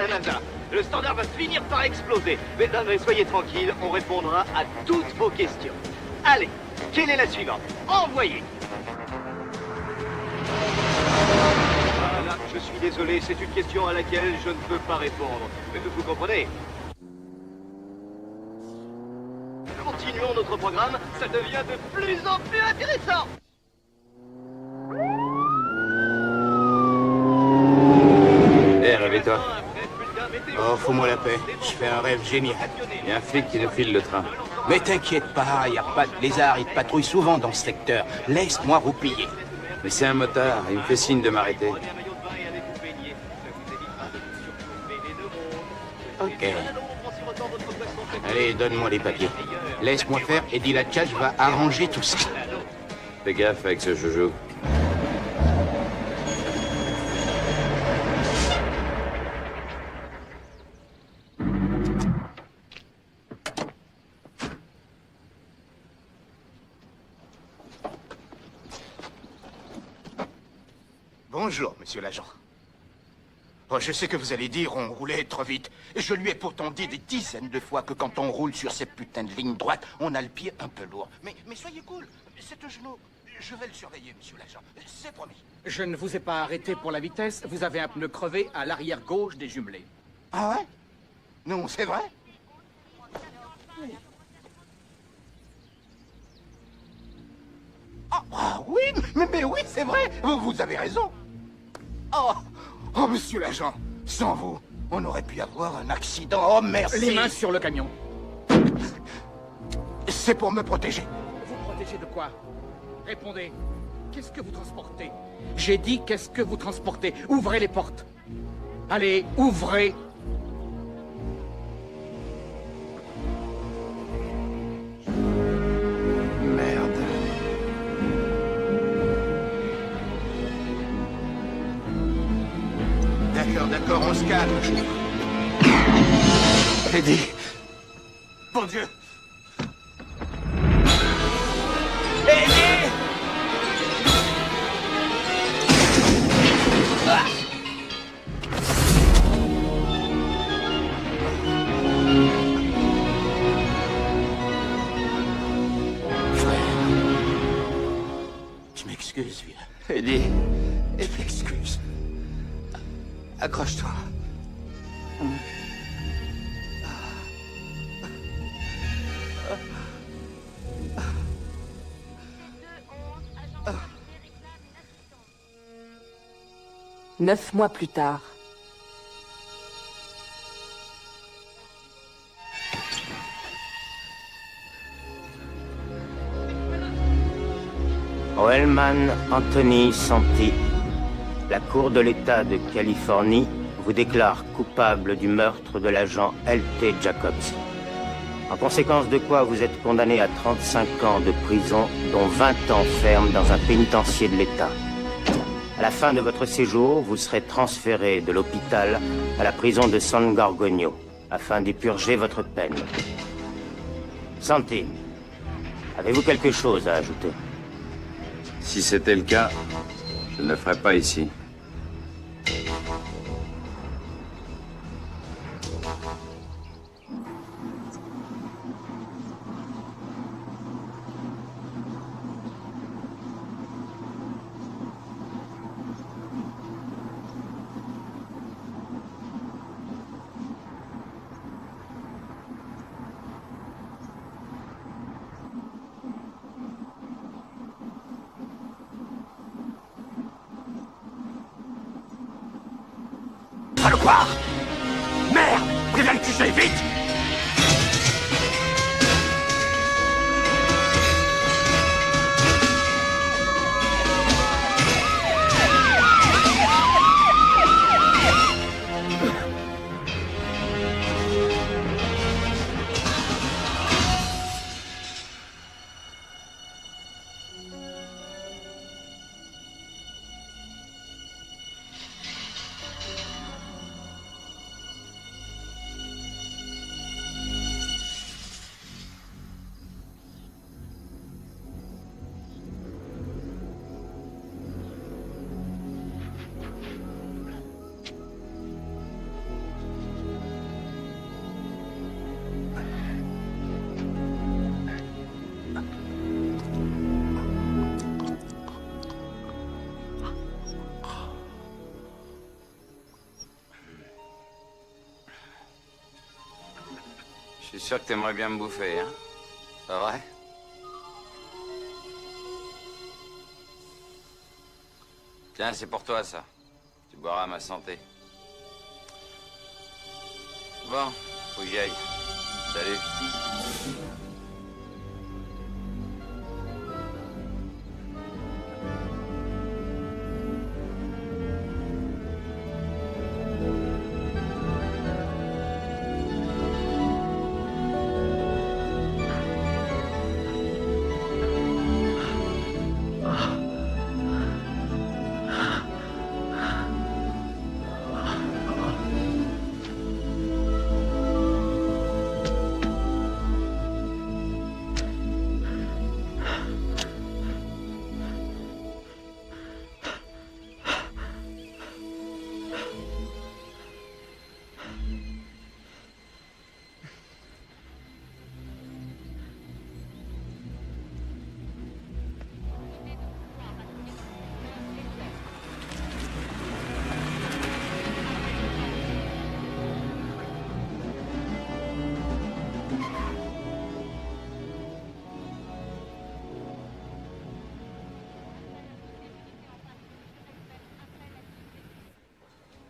NASA. Le standard va finir par exploser. Mesdames, soyez tranquilles, on répondra à toutes vos questions. Allez, quelle est la suivante? Envoyez. Voilà, je suis désolé, c'est une question à laquelle je ne peux pas répondre. Mais vous comprenez? Continuons notre programme, ça devient de plus en plus intéressant. Hé, réveille-toi. Oh, fous-moi la paix. Je fais un rêve génial. Il y a un flic qui nous file le train. Mais t'inquiète pas, y a pas de lézard, il patrouille souvent dans ce secteur. Laisse-moi roupiller. Mais c'est un motard, il me fait signe de m'arrêter. Ok. Allez, donne-moi les papiers. Laisse-moi faire et dis la tchatch va arranger tout ça. Fais gaffe avec ce joujou. Bonjour, monsieur l'agent. Oh, je sais que vous allez dire, on roulait trop vite. Je lui ai pourtant dit des dizaines de fois que quand on roule sur ces putains de lignes droites, on a le pied un peu lourd. Mais soyez cool, c'est un genou. Je vais le surveiller, monsieur l'agent. C'est promis. Je ne vous ai pas arrêté pour la vitesse. Vous avez un pneu crevé à l'arrière gauche des jumelés. Ah ouais? Non, c'est vrai? Ah oui, mais oui, c'est vrai. Vous avez raison. Oh, monsieur l'agent, sans vous, on aurait pu avoir un accident. Oh, merci. Les mains sur le camion. C'est pour me protéger. Vous protégez de quoi? Répondez. Qu'est-ce que vous transportez? J'ai dit qu'est-ce que vous transportez? Ouvrez les portes. Allez, ouvrez. Merde. D'accord, on se calme. Eddie. Bon Dieu. Eddie! Je m'excuse, vieux. Eddie. Et m'excuse. Accroche-toi. Neuf mois plus tard. Roelman Anthony Santi, la Cour de l'État de Californie vous déclare coupable du meurtre de l'agent L.T. Jacobs. En conséquence de quoi vous êtes condamné à 35 ans de prison, dont 20 ans ferme dans un pénitencier de l'État. À la fin de votre séjour, vous serez transféré de l'hôpital à la prison de San Gorgonio, afin d'y purger votre peine. Santi, avez-vous quelque chose à ajouter? Si c'était le cas, je ne le ferais pas ici. Saloperie! Merde! Préviens le QG, vite! suis sûr que t'aimerais bien me bouffer, hein? Pas vrai? Tiens, c'est pour toi, ça. Tu boiras à ma santé. Bon, faut que j'y aille. Salut.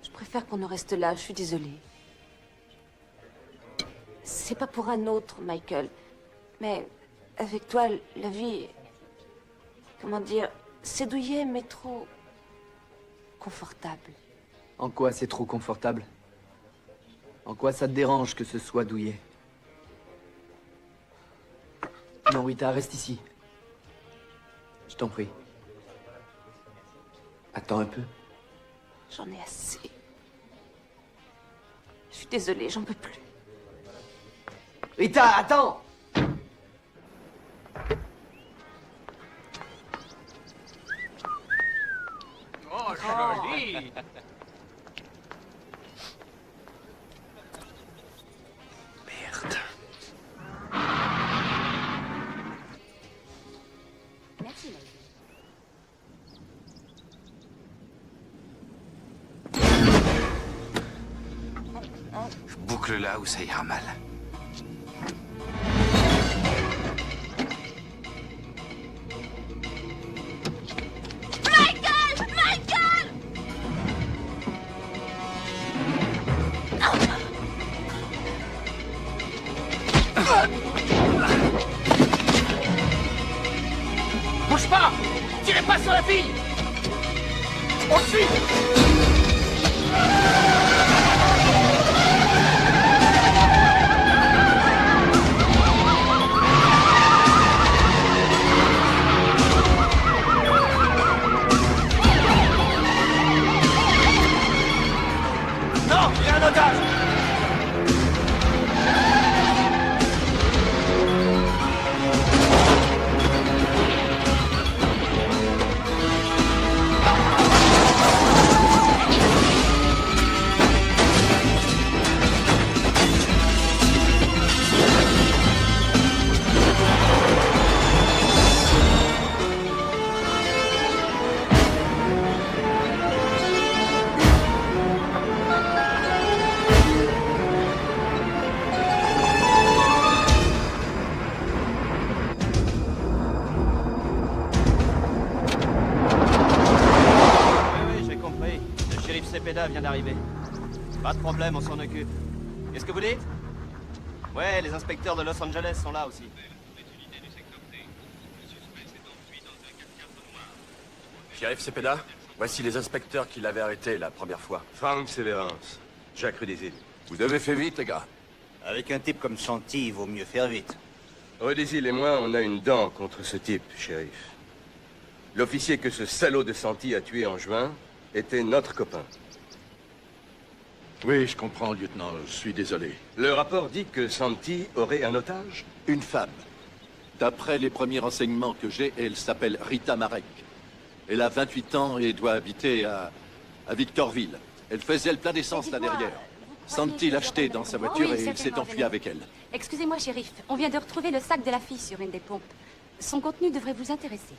Je préfère qu'on en reste là, je suis désolée. C'est pas pour un autre, Michael. Mais avec toi, la vie... Comment dire... C'est douillet, mais trop... confortable. En quoi c'est trop confortable? En quoi ça te dérange que ce soit douillet? Non, Rita, reste ici. Je t'en prie. Attends un peu. J'en ai assez. Je suis désolée, j'en peux plus. Rita, attends! Oh, joli! Merci, Michael. Je boucle là où ça ira mal. Bouge pas! Tirez pas sur la fille! On le suit! Non! Il y a un otage! Oui, j'ai compris. Le shérif Cepeda vient d'arriver. Pas de problème, on s'en occupe. Qu'est-ce que vous dites? Ouais, les inspecteurs de Los Angeles sont là aussi. Shérif Cepeda, voici les inspecteurs qui l'avaient arrêté la première fois. Frank Severance, Jacques Rudésil. Vous avez fait vite, les gars. Avec un type comme Santi, il vaut mieux faire vite. Rudésil et moi, on a une dent contre ce type, shérif. L'officier que ce salaud de Santi a tué en juin était notre copain. Oui, je comprends, lieutenant. Je suis désolé. Le rapport dit que Santi aurait un otage? Une femme. D'après les premiers renseignements que j'ai, elle s'appelle Rita Marek. Elle a 28 ans et doit habiter à Victorville. Elle faisait le plein d'essence là derrière. Santi l'a acheté dans sa voiture et il s'est enfui avec elle. Excusez-moi, shérif. On vient de retrouver le sac de la fille sur une des pompes. Son contenu devrait vous intéresser.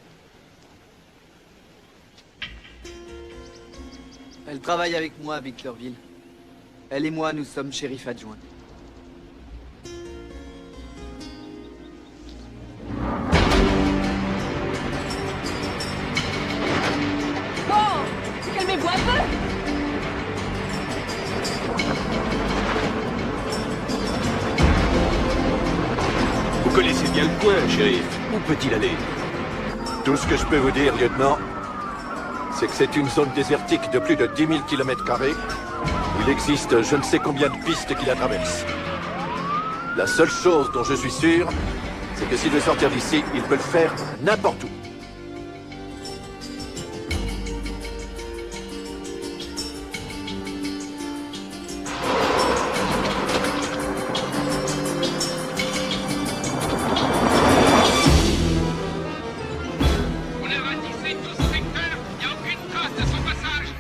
Elle travaille avec moi à Victorville. Elle et moi, nous sommes shérifs adjoints. un peu. Vous connaissez bien le coin, shérif. Où peut-il aller? Tout ce que je peux vous dire, lieutenant, c'est que c'est une zone désertique de plus de 10 000 km². Il existe je ne sais combien de pistes qui la traversent. La seule chose dont je suis sûr, c'est que s'il veut sortir d'ici, il peut le faire n'importe où.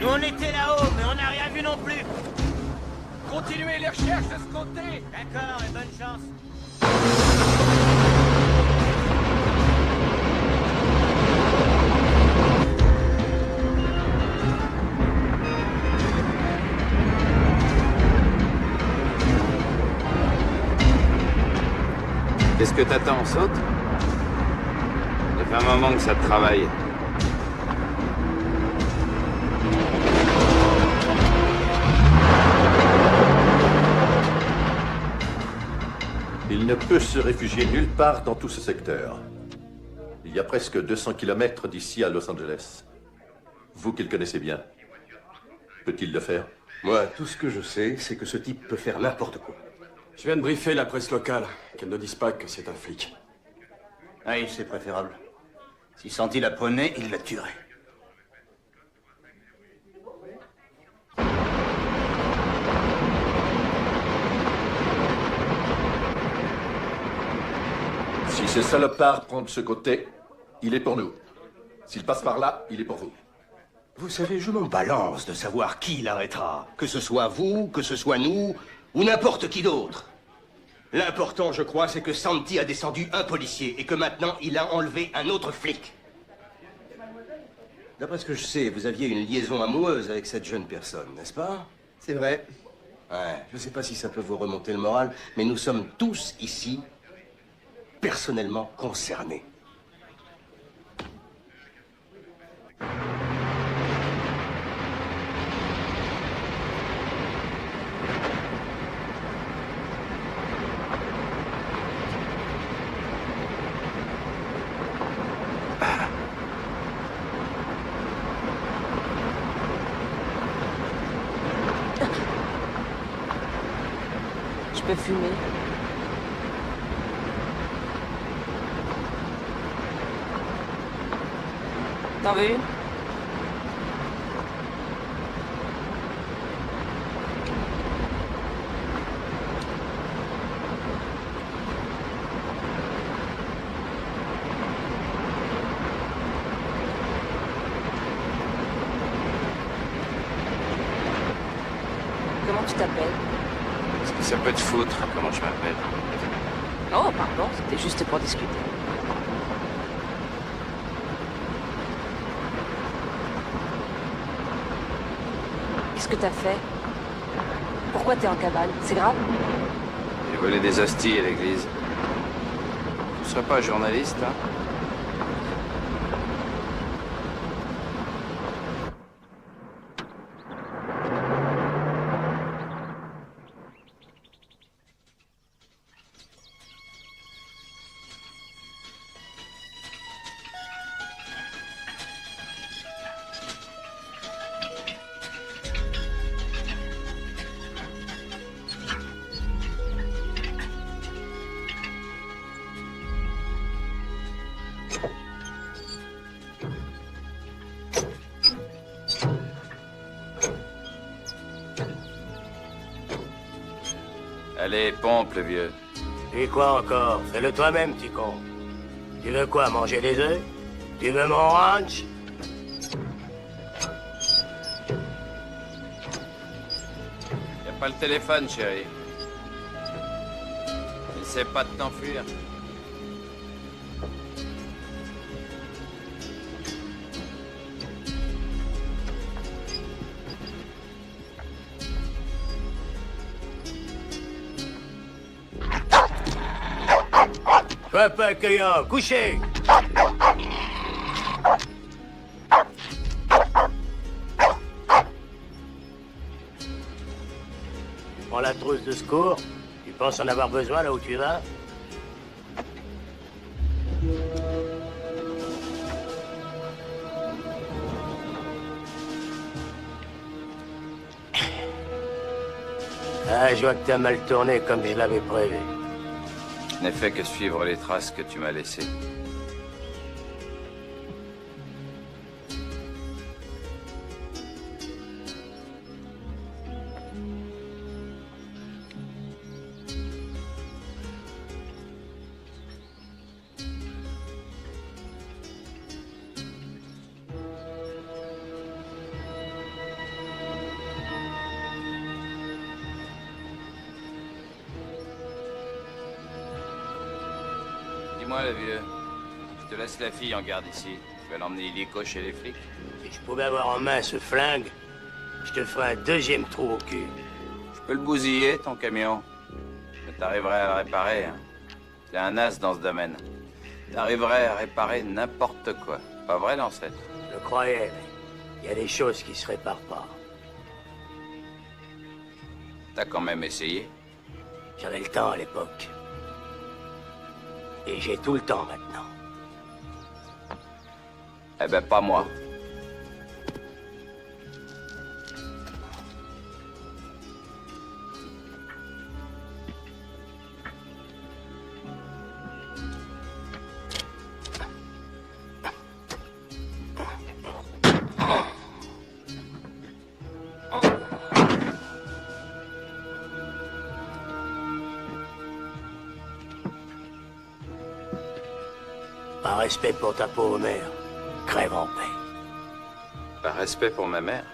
Nous, on était là-haut, mais on n'a rien vu non plus. Continuez les recherches de ce côté. D'accord, et bonne chance. Qu'est-ce que t'attends, saute? Ça fait un moment que ça te travaille. Il ne peut se réfugier nulle part dans tout ce secteur. Il y a presque 200 km d'ici à Los Angeles. Vous qui le connaissez bien, peut-il le faire? Moi, tout ce que je sais, c'est que ce type peut faire n'importe quoi. Je viens de briefer la presse locale, qu'elle ne dise pas que c'est un flic. Oui, c'est préférable. Si Santi la prenait, il la tuerait. Si ce salopard prend de ce côté, il est pour nous. S'il passe par là, il est pour vous. Vous savez, je m'en balance de savoir qui l'arrêtera. Que ce soit vous, que ce soit nous, ou n'importe qui d'autre. L'important, je crois, c'est que Santi a descendu un policier et que maintenant, il a enlevé un autre flic. D'après ce que je sais, vous aviez une liaison amoureuse avec cette jeune personne, n'est-ce pas? C'est vrai. Ouais, je ne sais pas si ça peut vous remonter le moral, mais nous sommes tous ici personnellement concernés. Je peux fumer. T'en veux une? Comment tu t'appelles? Est-ce que ça peut te foutre comment je m'appelle? Oh, pardon, c'était juste pour discuter. Qu'est-ce que t'as fait? Pourquoi t'es en cavale? C'est grave? J'ai volé des hosties à l'église. Tu serais pas journaliste, hein? Allez, pompe, le vieux. Et quoi encore? Fais-le toi-même, petit con. Tu veux quoi, manger des œufs? Tu veux mon ranch? Y a pas le téléphone, chérie. Essaie pas de t'enfuir. Sois pas accueillant, couchez! prends la trousse de secours. Tu penses en avoir besoin là où tu vas? Ah, je vois que t'as mal tourné comme je l'avais prévu. Je n'ai fait que suivre les traces que tu m'as laissées. Dis-moi, le vieux, je te laisse la fille en garde ici. Tu vas l'emmener illico chez les flics. Si je pouvais avoir en main ce flingue, je te ferais un deuxième trou au cul. Je peux le bousiller, ton camion. Mais t'arriverais à le réparer, hein. T'es un as dans ce domaine. T'arriverais à réparer n'importe quoi. Pas vrai, l'ancêtre? Je le croyais, mais il y a des choses qui se réparent pas. T'as quand même essayé. J'avais le temps à l'époque. Et j'ai tout le temps maintenant. Eh ben, pas moi. Par respect pour ta pauvre mère, crève en paix. Par respect pour ma mère.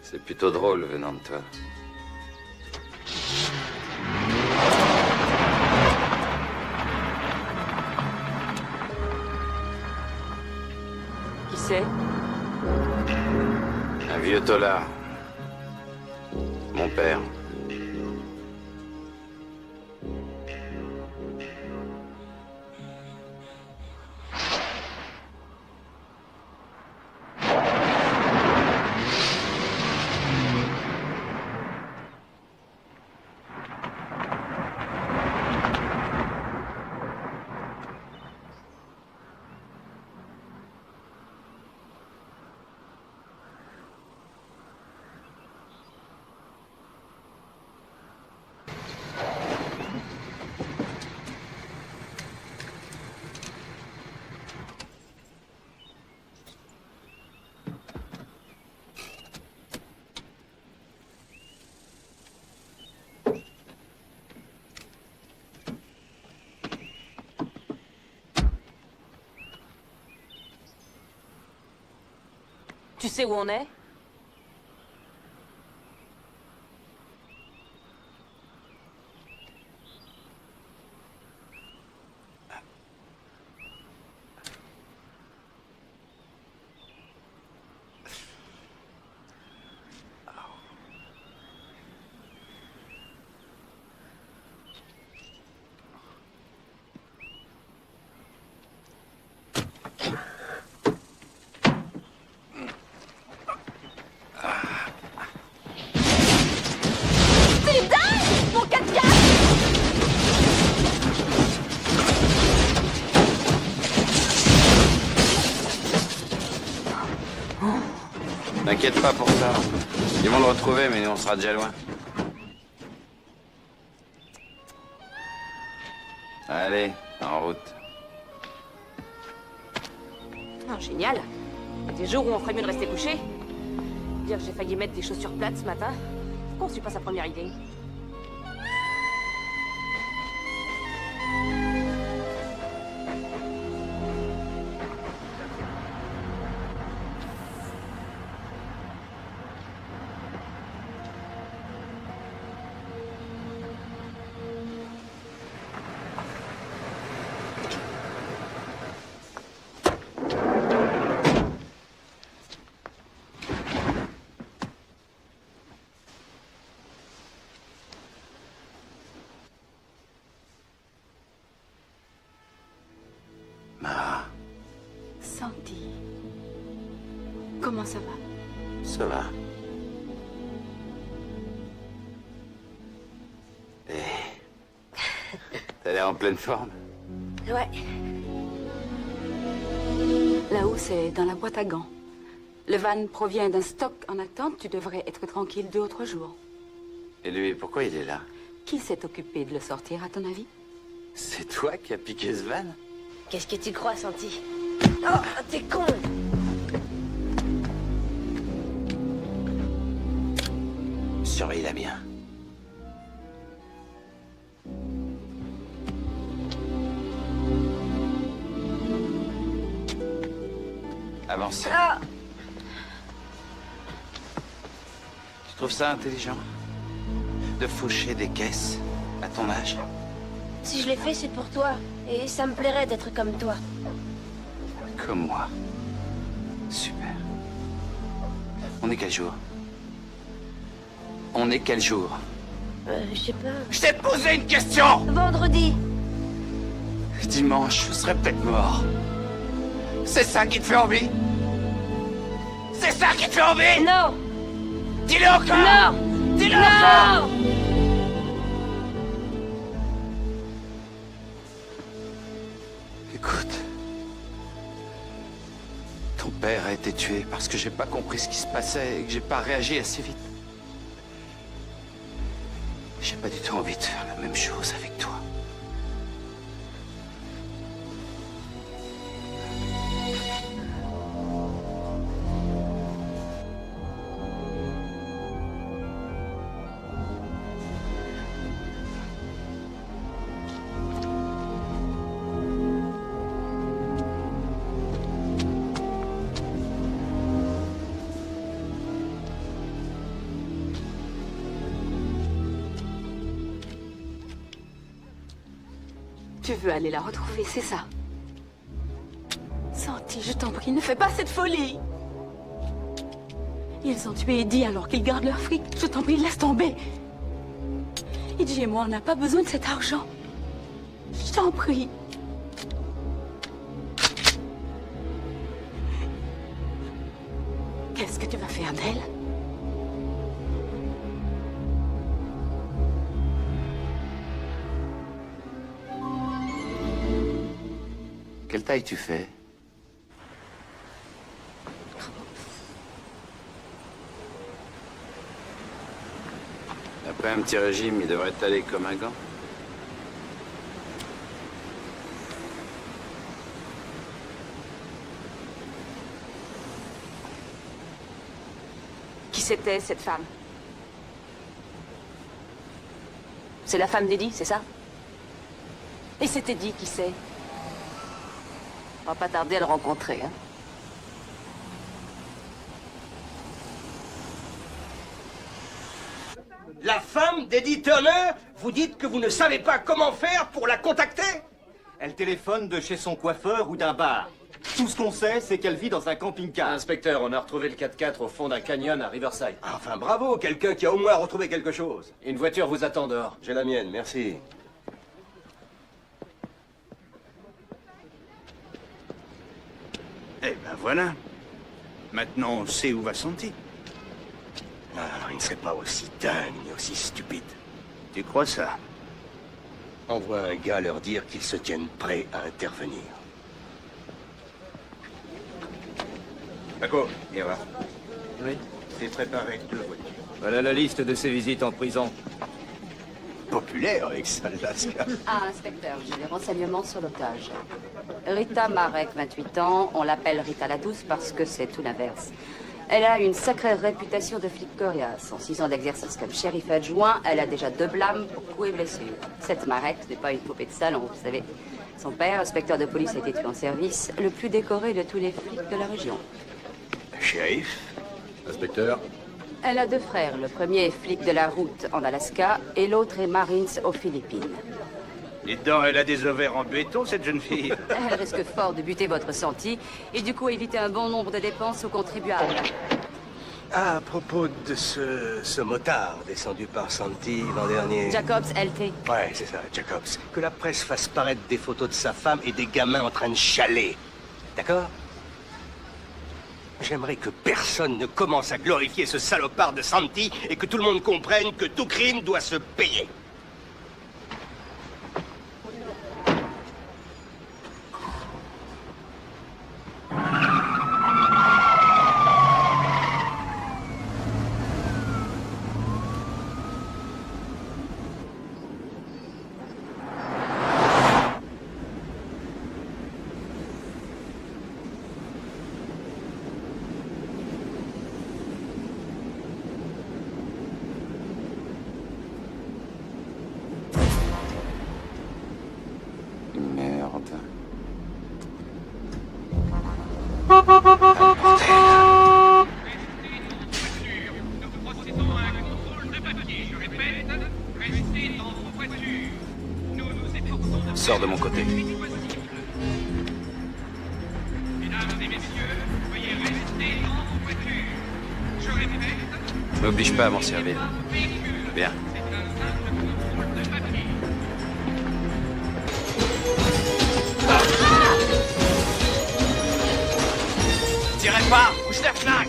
C'est plutôt drôle venant de toi. Qui c'est? Un vieux tolard. Mon père. Tu sais où on est? T'inquiète pas pour ça. Ils vont le retrouver, mais nous, on sera déjà loin. Allez, en route. Oh, génial. Des jours où on ferait mieux de rester couché. Dire que j'ai failli mettre des chaussures plates ce matin. Pourquoi on suit pas sa première idée? Santi. Comment ça va? Ça va. T'as l'air en pleine forme. Ouais. Là-haut, c'est dans la boîte à gants. Le van provient d'un stock en attente. Tu devrais être tranquille 2 ou 3 jours. Et lui, pourquoi il est là? Qui s'est occupé de le sortir, à ton avis? C'est toi qui as piqué ce van? Qu'est-ce que tu crois, Santi? Oh, t'es con! Surveille-la bien. Avance. Ah! Tu trouves ça intelligent? De faucher des caisses à ton âge? Si je l'ai fait, c'est pour toi. Et ça me plairait d'être comme toi. Comme moi. Super. On est quel jour? On est quel jour? Je sais pas. Je t'ai posé une question! Vendredi. Dimanche, je serais peut-être mort. C'est ça qui te fait envie? C'est ça qui te fait envie? Non! Dis-le encore! Non! Dis-le Non! encore! Écoute. Ton père a été tué parce que j'ai pas compris ce qui se passait et que j'ai pas réagi assez vite. J'ai pas du tout envie de faire la même chose avec toi. Tu veux aller la retrouver, c'est ça? Santi, je t'en prie, ne fais pas cette folie! Ils ont tué Eddie alors qu'ils gardent leur fric. Je t'en prie, laisse tomber! Eddie et moi, on n'a pas besoin de cet argent. Je t'en prie. Qu'est-ce que tu vas faire d'elle? Quelle taille tu fais? Après un petit régime, il devrait t'aller comme un gant. Qui c'était, cette femme? C'est la femme d'Eddie, c'est ça? Et c'est Eddie qui c'est? On va pas tarder à le rencontrer, hein? La femme d'Eddie Turner? Vous dites que vous ne savez pas comment faire pour la contacter? Elle téléphone de chez son coiffeur ou d'un bar. Tout ce qu'on sait, c'est qu'elle vit dans un camping-car. Inspecteur, on a retrouvé le 4x4 au fond d'un canyon à Riverside. Enfin, bravo, quelqu'un qui a au moins retrouvé quelque chose. Une voiture vous attend dehors. J'ai la mienne, merci. Eh ben voilà. Maintenant, on sait où va Santi. Non, il ne serait pas aussi dingue ni aussi stupide. Tu crois ça? Envoie un gars leur dire qu'ils se tiennent prêts à intervenir. Paco, Ira, Oui. t'es préparé 2 voitures. Voilà la liste de ses visites en prison. Populaire avec Salaska. Ah, inspecteur, j'ai des renseignements sur l'otage. Rita Marek, 28 ans. On l'appelle Rita la Douce parce que c'est tout l'inverse. Elle a une sacrée réputation de flic coriace. En 6 ans d'exercice comme shérif adjoint, elle a déjà 2 blâmes pour coups et blessures. Cette Marek n'est pas une poupée de salon, vous savez. Son père, inspecteur de police, a été tué en service, le plus décoré de tous les flics de la région. Shérif? Inspecteur. Elle a 2 frères. Le premier est flic de la route en Alaska et l'autre est Marines aux Philippines. Et dedans, elle a des ovaires en béton, cette jeune fille. Elle risque fort de buter votre Santi et du coup éviter un bon nombre de dépenses aux contribuables. À propos de ce motard descendu par Santi l'an dernier... Jacobs, LT. Ouais, c'est ça, Jacobs. Que la presse fasse paraître des photos de sa femme et des gamins en train de chialer. D'accord? J'aimerais que personne ne commence à glorifier ce salopard de Santi et que tout le monde comprenne que tout crime doit se payer. M'oblige pas à m'en servir. Bien. Tirez pas, bouge les flingues.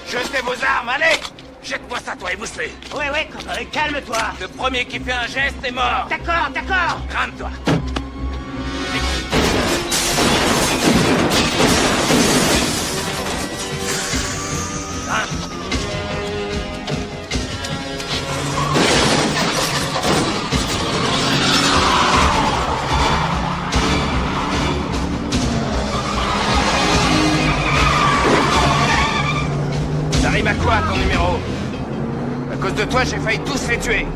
Jetez vos armes, allez. Jette-moi ça, toi, et bouge-les. Ouais, calme-toi. Le premier qui fait un geste est mort. D'accord. Crame-toi. Ça rime à quoi, ton numéro? À cause de toi, j'ai failli tous les tuer.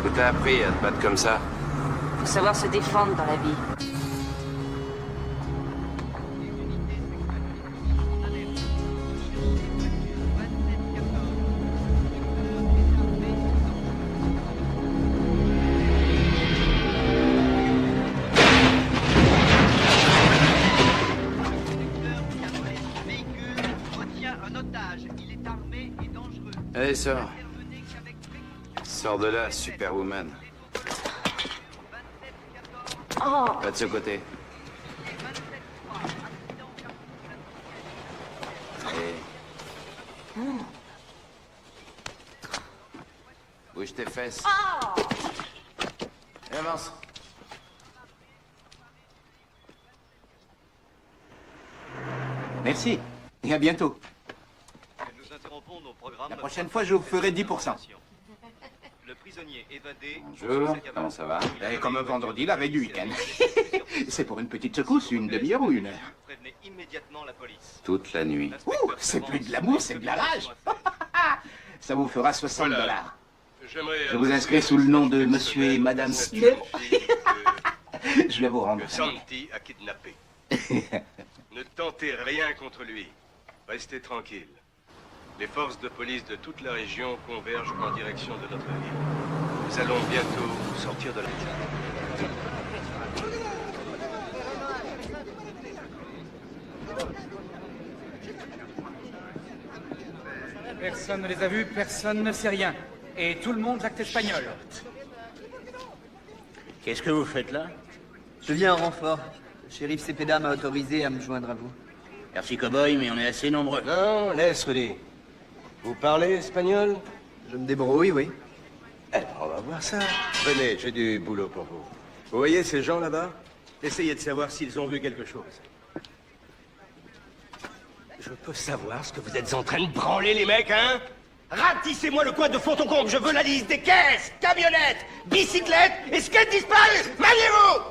Où t'as appris à te battre comme ça? Faut savoir se défendre dans la vie. Allez, sors. Sors de là, Superwoman. Oh, Pas de ce côté. Allez. Bouge tes fesses. Et avance. Merci. Et à bientôt. Nous interrompons nos programmes. La prochaine fois, je vous ferai 10%. Le prisonnier évadé. Bonjour. Comment ça va? Et comme vendredi, la veille du week-end. C'est pour une petite secousse, une demi-heure ou une heure. Prévenez immédiatement la police. Toute la nuit. Ouh, c'est plus de l'amour, c'est de la rage. Ça vous fera 60 $. Je vous inscris sous le nom de Monsieur et Madame Smith. Je vais vous rendre. Santi a kidnappé. Ne tentez rien contre lui. Restez tranquille. Les forces de police de toute la région convergent en direction de notre ville. Nous allons bientôt sortir de la... Personne ne les a vus, personne ne sait rien. Et tout le monde l'acte espagnol. Qu'est-ce que vous faites là? Je viens en renfort. Le shérif Cepeda m'a autorisé à me joindre à vous. Merci, cowboy, mais on est assez nombreux. Non, laisse, Rudy. Vous parlez espagnol? Je me débrouille, oui. Eh ben, on va voir ça. Venez, j'ai du boulot pour vous. Vous voyez ces gens là-bas? Essayez de savoir s'ils ont vu quelque chose. Je peux savoir ce que vous êtes en train de branler, les mecs, hein? Ratissez-moi le coin de fond en comble. Je veux la liste des caisses, camionnettes, bicyclettes et skates disparus. Maniez-vous!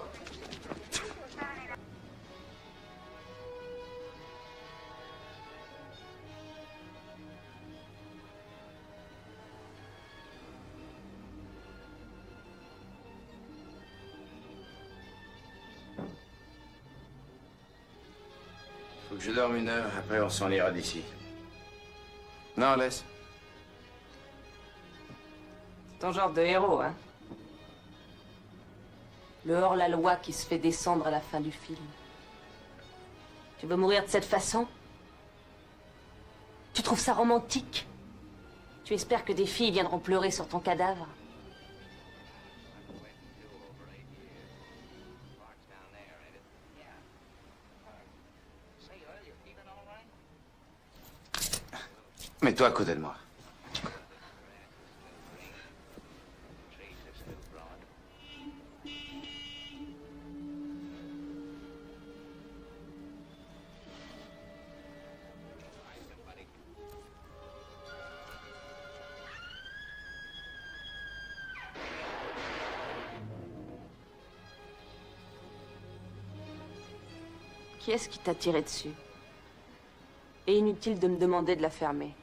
Faut que je dorme une heure, après on s'en ira d'ici. Non, laisse. ton genre de héros, hein. Le hors-la-loi qui se fait descendre à la fin du film. Tu veux mourir de cette façon? Tu trouves ça romantique? Tu espères que des filles viendront pleurer sur ton cadavre? Mets-toi à côté de moi. Qui est-ce qui t'a tiré dessus? Et inutile de me demander de la fermer.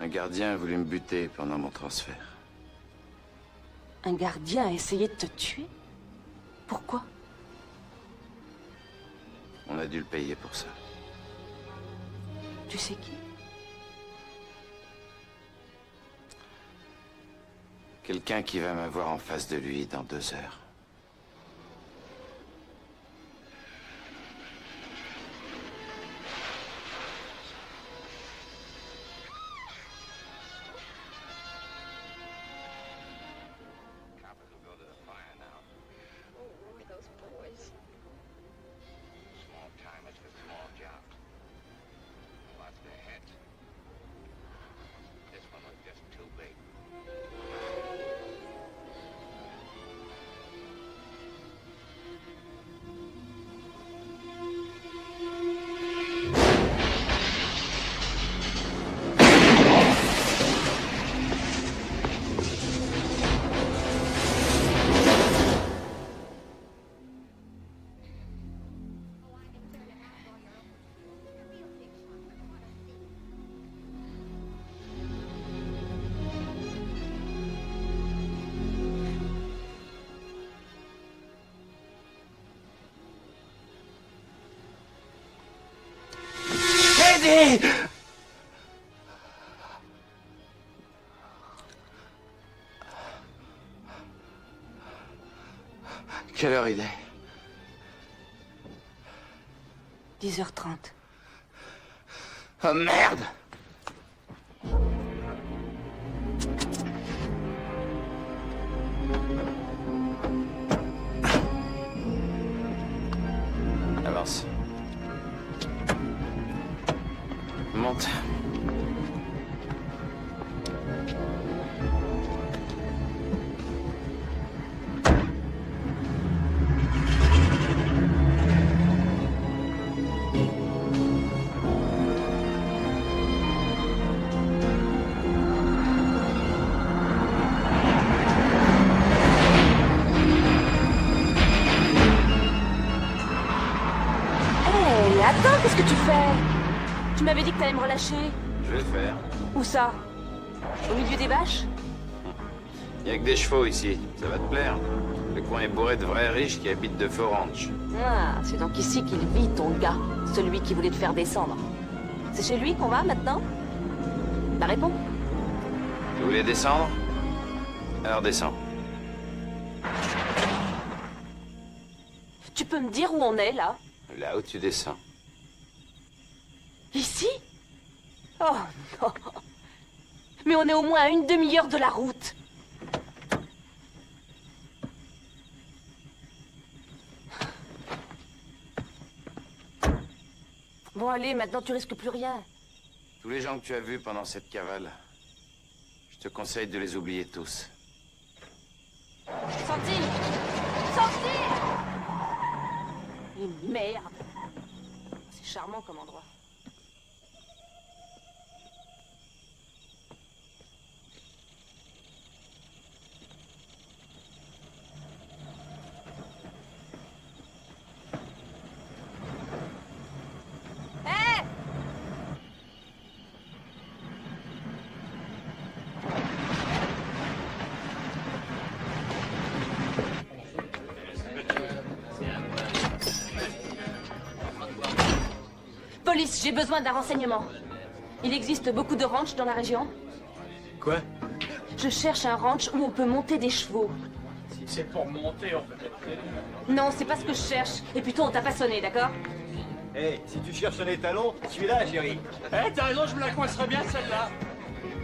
Un gardien a voulu me buter pendant mon transfert. Un gardien a essayé de te tuer? Pourquoi? On a dû le payer pour ça. Tu sais qui? Quelqu'un qui va m'avoir en face de lui dans 2 heures. Quelle heure il est? 10h30. Oh merde! Avance. Monte. Hey, attends, qu'est-ce que tu fais? Tu m'avais dit que t'allais me relâcher. Je vais le faire. Où ça? Au milieu des bâches? Il y a que des chevaux ici, ça va te plaire. Le coin est bourré de vrais riches qui habitent de faux ranchs. Ah, c'est donc ici qu'il vit, ton gars. Celui qui voulait te faire descendre. C'est chez lui qu'on va, maintenant? Bah, réponds. Tu voulais descendre? Alors descends. Tu peux me dire où on est, là? Là où tu descends. Ici? Oh, non. Mais on est au moins à une demi-heure de la route. Bon, allez, maintenant tu risques plus rien. Tous les gens que tu as vus pendant cette cavale, je te conseille de les oublier tous. Santine! Santine! Et merde! C'est charmant comme endroit. Police, j'ai besoin d'un renseignement. Il existe beaucoup de ranchs dans la région? Quoi? Je cherche un ranch où on peut monter des chevaux. Si c'est pour monter, on peut peut-être... Non, c'est pas ce que je cherche. Et plutôt, on t'a pas sonné, d'accord? Hé, si tu cherches un étalon, celui-là, chérie. Eh, t'as raison, je me la coincerais bien, celle-là.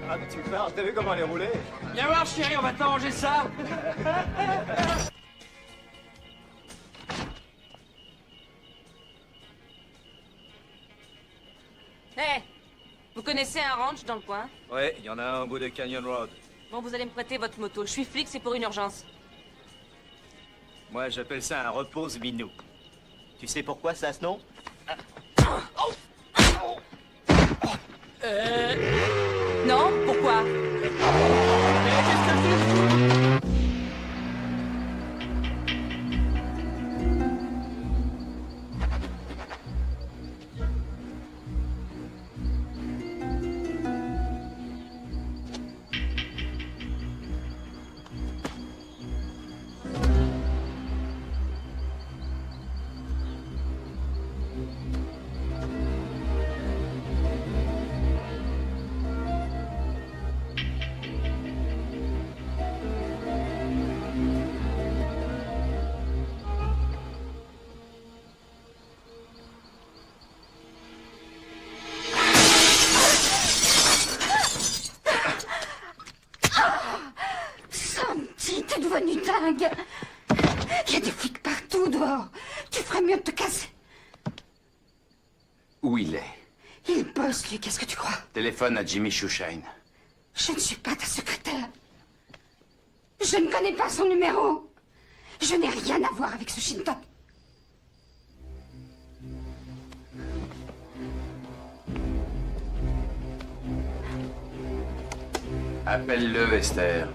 Ah, tu parles, t'as vu comment elle est roulée? Viens voir, chérie, on va t'arranger ça. Hé! Vous connaissez un ranch dans le coin? Ouais, il y en a un au bout de Canyon Road. Bon, vous allez me prêter votre moto. Je suis flic, c'est pour une urgence. Moi, j'appelle ça un repose-minou. Tu sais pourquoi ça a ce nom? Non? Pourquoi? dingue. Il y a des flics partout dehors. Tu ferais mieux de te casser. Où il est? Il bosse, lui, qu'est-ce que tu crois? Téléphone à Jimmy Shoeshine. Je ne suis pas ta secrétaire. Je ne connais pas son numéro. Je n'ai rien à voir avec ce Shintok. Appelle-le, Esther.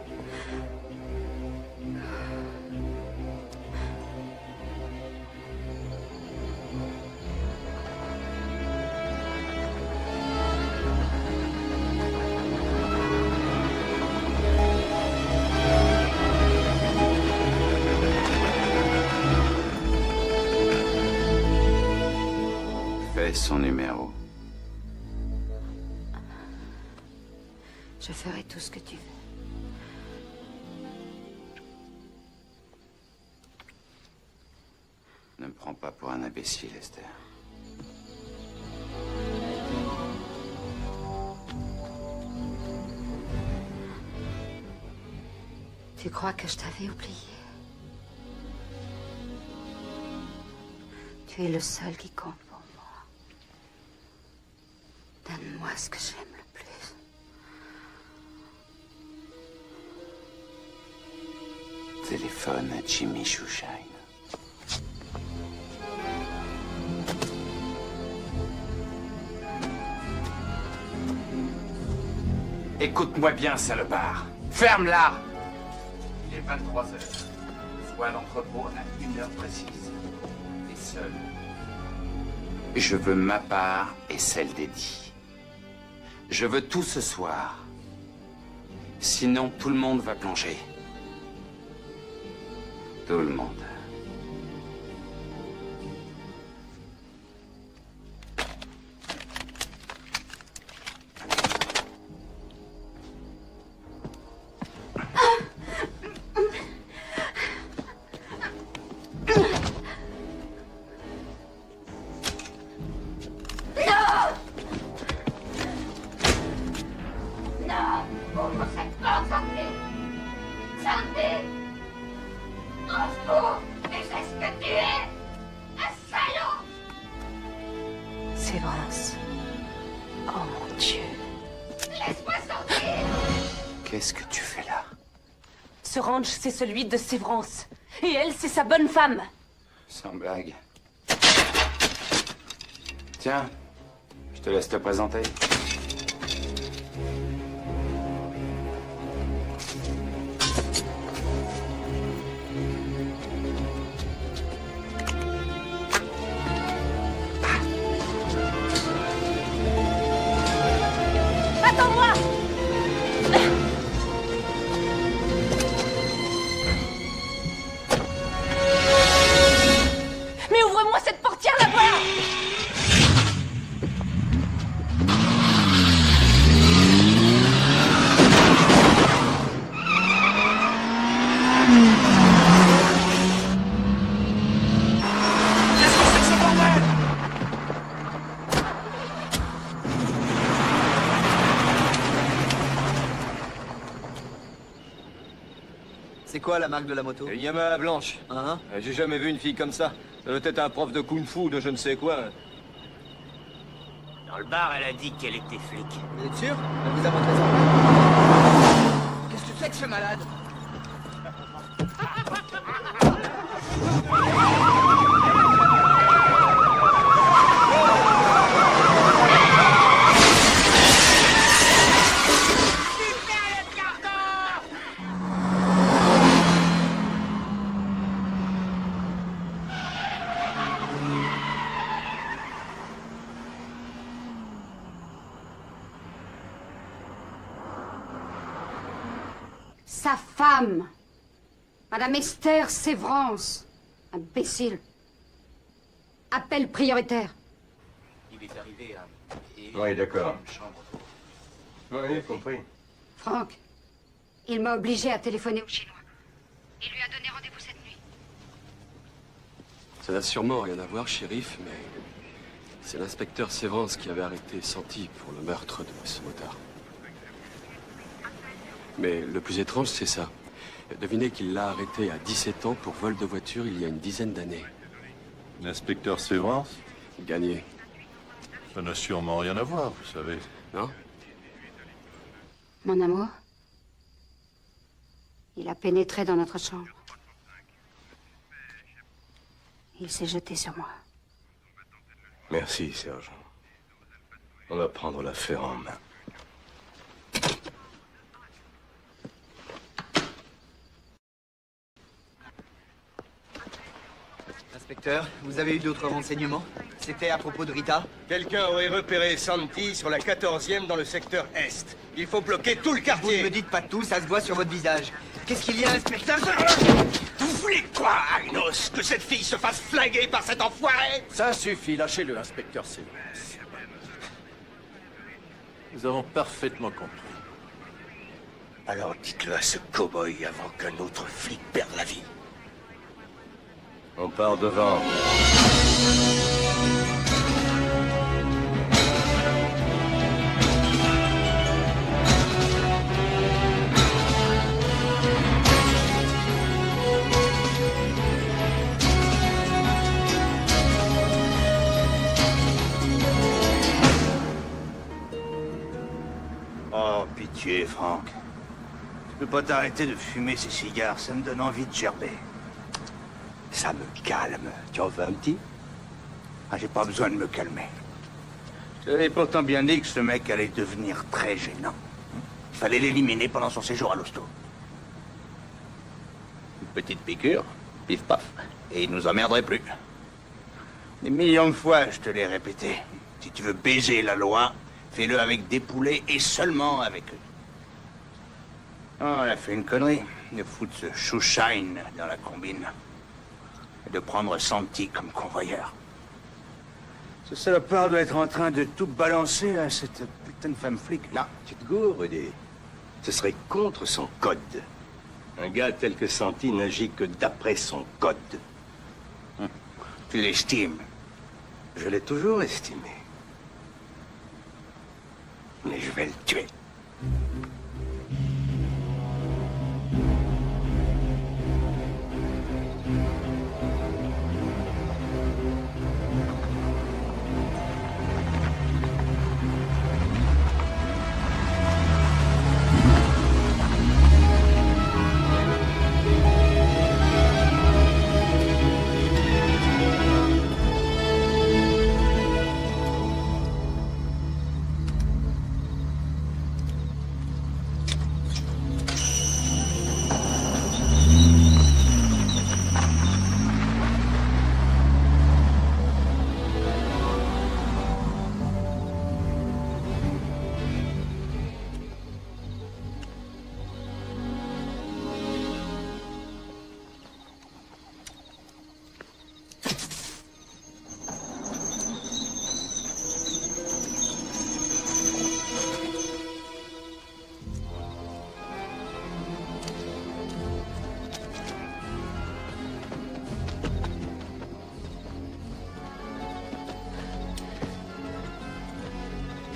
Fais son numéro. Je ferai tout ce que tu veux. Ne me prends pas pour un imbécile, Esther. Tu crois que je t'avais oublié? Tu es le seul qui compte pour moi. Donne-moi ce que j'aime le plus. Téléphone à Jimmy Shoeshine. Écoute-moi bien, salopard. Ferme-la! Il est 23 heures. Sois à l'entrepôt à 1 heure précise. Et seul. Je veux ma part et celle d'Eddie. Je veux tout ce soir. Sinon, tout le monde va plonger. Tout le monde. Sévrance. Oh mon Dieu. Laisse-moi sortir! Qu'est-ce que tu fais là? Ce ranch, c'est celui de Sévrance. Et elle, c'est sa bonne femme. Sans blague. Tiens, je te laisse te présenter. Attends-moi! Mais ouvre-moi cette portière là-bas! C'est quoi la marque de la moto? Yamaha blanche. Hein? J'ai jamais vu une fille comme ça. Ça doit être un prof de kung-fu ou de je ne sais quoi. Dans le bar, elle a dit qu'elle était flic. Vous êtes sûr? Elle vous a montré ça? Qu'est-ce que c'est que ce malade? Sa femme, Madame Esther Sévrance. Imbécile. Appel prioritaire. Il est arrivé à... Oui, d'accord. Oui, compris. Franck, il m'a obligé à téléphoner au Chinois. Il lui a donné rendez-vous cette nuit. Ça n'a sûrement rien à voir, shérif, mais c'est l'inspecteur Sévrance qui avait arrêté Santi pour le meurtre de ce motard. Mais le plus étrange, c'est ça. Devinez qu'il l'a arrêté à 17 ans pour vol de voiture il y a une dizaine d'années. L'inspecteur Sévrance? Gagné. Ça n'a sûrement rien à voir, vous savez. Non? Mon amour, il a pénétré dans notre chambre. Il s'est jeté sur moi. Merci, sergent. On va prendre l'affaire en main. Inspecteur, vous avez eu d'autres renseignements? C'était à propos de Rita? Quelqu'un aurait repéré Santi sur la 14e dans le secteur Est. Il faut bloquer tout le Vous quartier. ne me dites pas tout, ça se voit sur votre visage. Qu'est-ce qu'il y a, inspecteur? Vous voulez quoi, Agnos? Que cette fille se fasse flinguer par cet enfoiré? Ça suffit, lâchez-le, inspecteur Sévrance. Nous avons parfaitement compris. Alors dites-le à ce cow-boy avant qu'un autre flic perde la vie. On part devant. Oh, pitié, Franck. Tu peux pas t'arrêter de fumer ces cigares, ça me donne envie de gerber. Ça me calme. Tu en veux un petit? Ah, j'ai pas besoin de me calmer. Je t'avais pourtant bien dit que ce mec allait devenir très gênant. Il fallait l'éliminer pendant son séjour à l'hosto. Une petite piqûre, pif paf, et il nous emmerderait plus. Des millions de fois, je te l'ai répété. Si tu veux baiser la loi, fais-le avec des poulets et seulement avec eux. Oh, elle a fait une connerie, de foutre ce shoeshine dans la combine. Et de prendre Santi comme convoyeur. Ce salopard doit être en train de tout balancer à cette putain de femme flic. Là, tu te gourres, Rudy. Ce serait contre son code. Un gars tel que Santi n'agit que d'après son code. Tu l'estimes? Je l'ai toujours estimé. Mais je vais le tuer.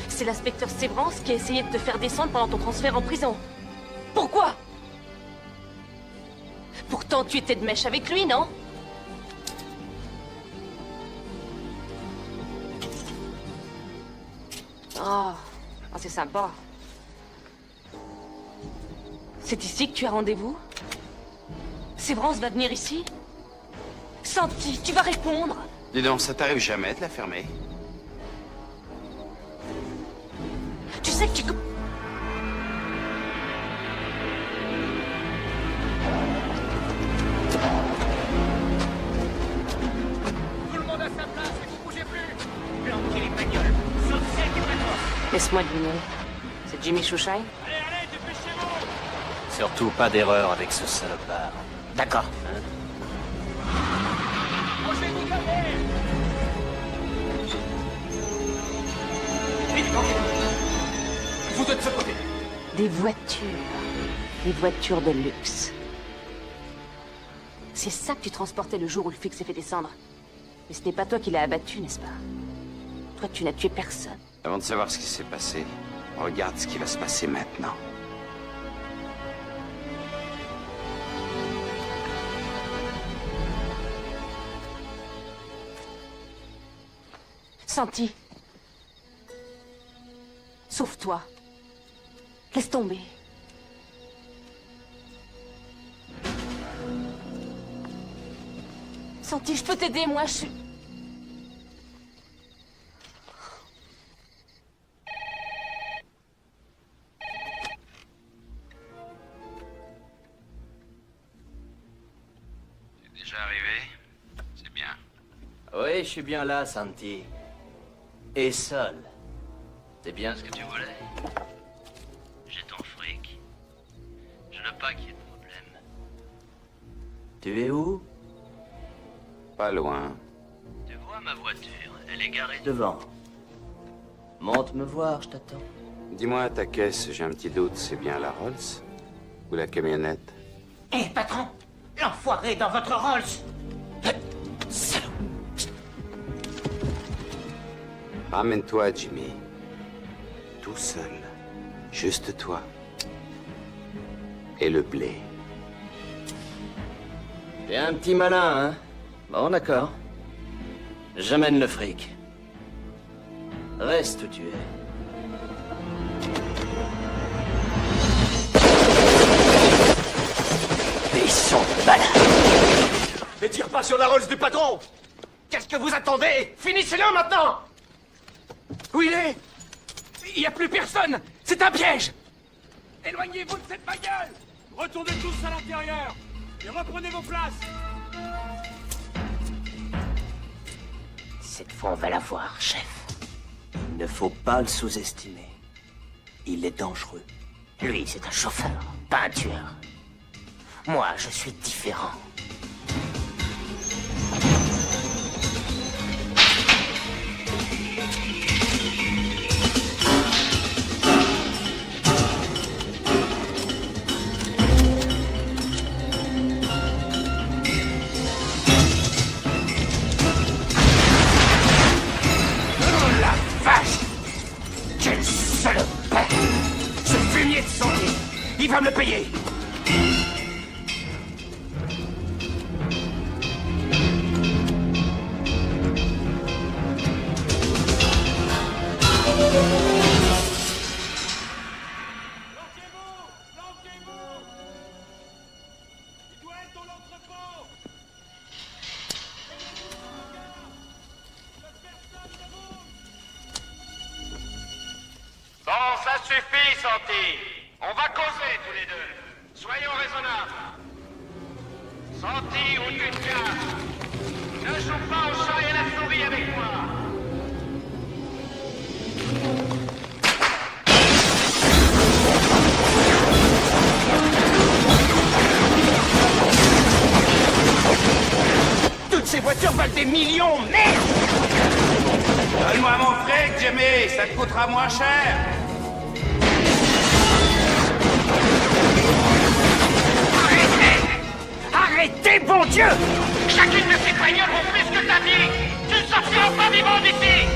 C'est l'inspecteur Sévrance qui a essayé de te faire descendre pendant ton transfert en prison. Pourquoi? Pourtant, tu étais de mèche avec lui, non? Oh, c'est sympa. C'est ici que tu as rendez-vous? Sévrance va venir ici? Santi, tu vas répondre? Dis donc, ça t'arrive jamais de la fermer? Tu sais que tu... Tout le monde à sa place et vous bougez plus. Planquez les bagnoles, sauf celle qui est pas toi. Laisse-moi deviner. C'est Jimmy Shoeshine? Allez, allez, dépêchez-vous. Surtout pas d'erreur avec ce salopard. D'accord. Projet du galet. Vite, vous de ce côté. Des voitures. Des voitures de luxe. C'est ça que tu transportais le jour où le flic s'est fait descendre. Mais ce n'est pas toi qui l'as abattu, n'est-ce pas? Toi, tu n'as tué personne. Avant de savoir ce qui s'est passé, regarde ce qui va se passer maintenant. Santi. Sauve-toi. Laisse tomber. Santi, je peux t'aider, moi, je suis... Déjà arrivé? C'est bien. Oui, je suis bien là, Santi. Et seul. C'est bien ce que tu voulais. J'ai ton fric. Je veux pas qu'il y ait de problème. Tu es où? Pas loin. Tu vois ma voiture? Elle est garée Devant. Monte me voir, je t'attends. Dis-moi, ta caisse, j'ai un petit doute, c'est bien la Rolls? Ou la camionnette? Hé, patron! L'enfoiré dans votre Rolls! Salaud! Ramène-toi, Jimmy. Tout seul. Juste toi. Et le blé. T'es un petit malin, hein? Bon, d'accord. J'amène le fric. Reste où tu es. Ils sont malins! Ne tire pas sur la Rolls du patron! Qu'est-ce que vous attendez? Finissez-le maintenant! Où il est? Il n'y a plus personne! C'est un piège! Éloignez-vous de cette bagnole! Retournez tous à l'intérieur! Et reprenez vos places! Cette fois, on va la voir, chef. Il ne faut pas le sous-estimer. Il est dangereux. Lui, c'est un chauffeur, pas un tueur. Moi, je suis différent. Quel salopard! Ce fumier de santé! Il va me le payer! Bon, ça suffit, Santi. On va causer tous les deux. Soyons raisonnables. Santi, où tu te casses? Ne joue pas au chat et à la souris avec moi. Toutes ces voitures valent des millions, merde! Donne-moi mon fric, Jimmy, ça te coûtera moins cher. Arrêtez, bon Dieu! Chacune de ces bagnoles vaut plus que ta vie. Tu ne sortiras pas vivant d'ici.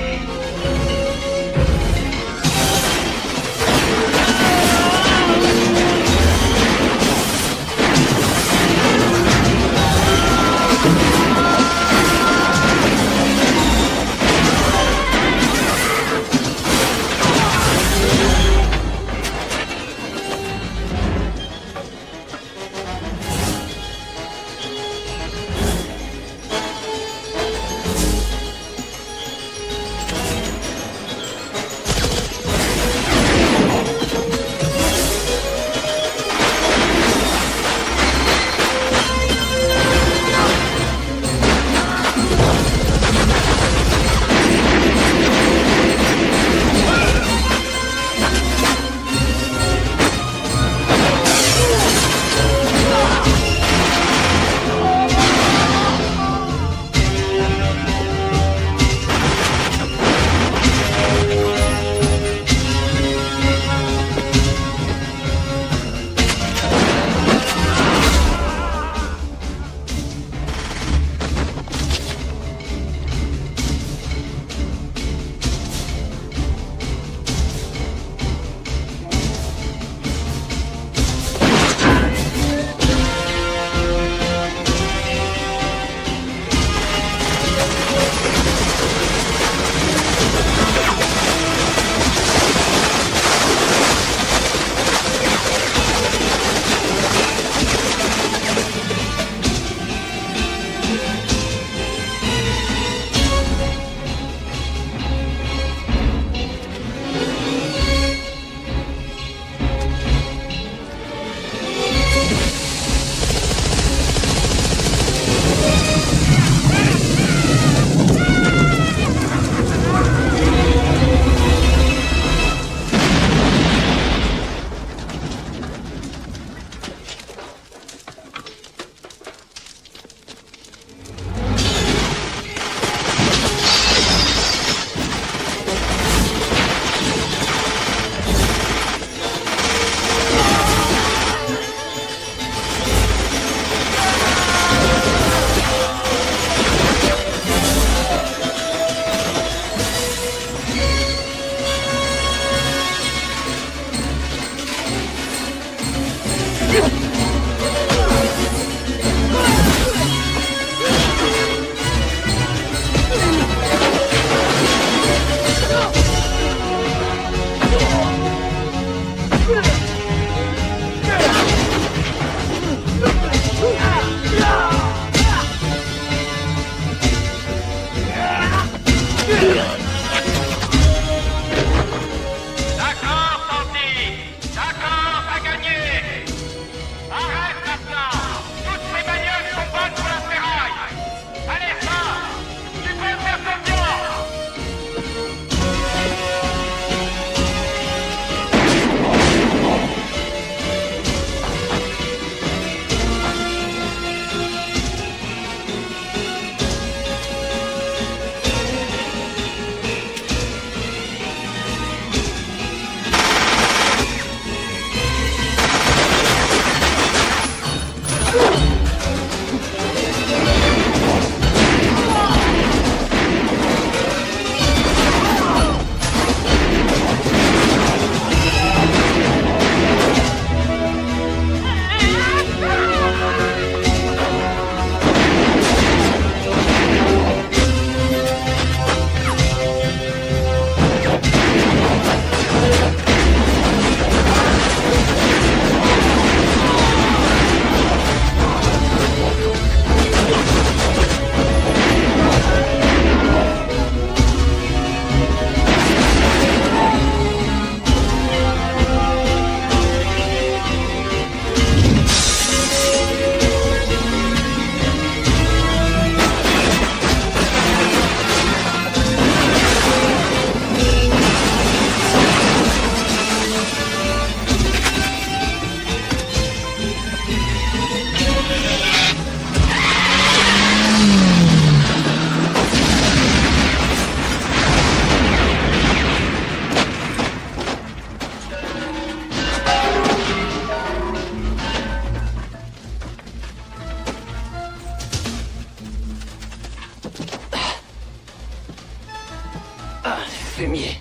fumier.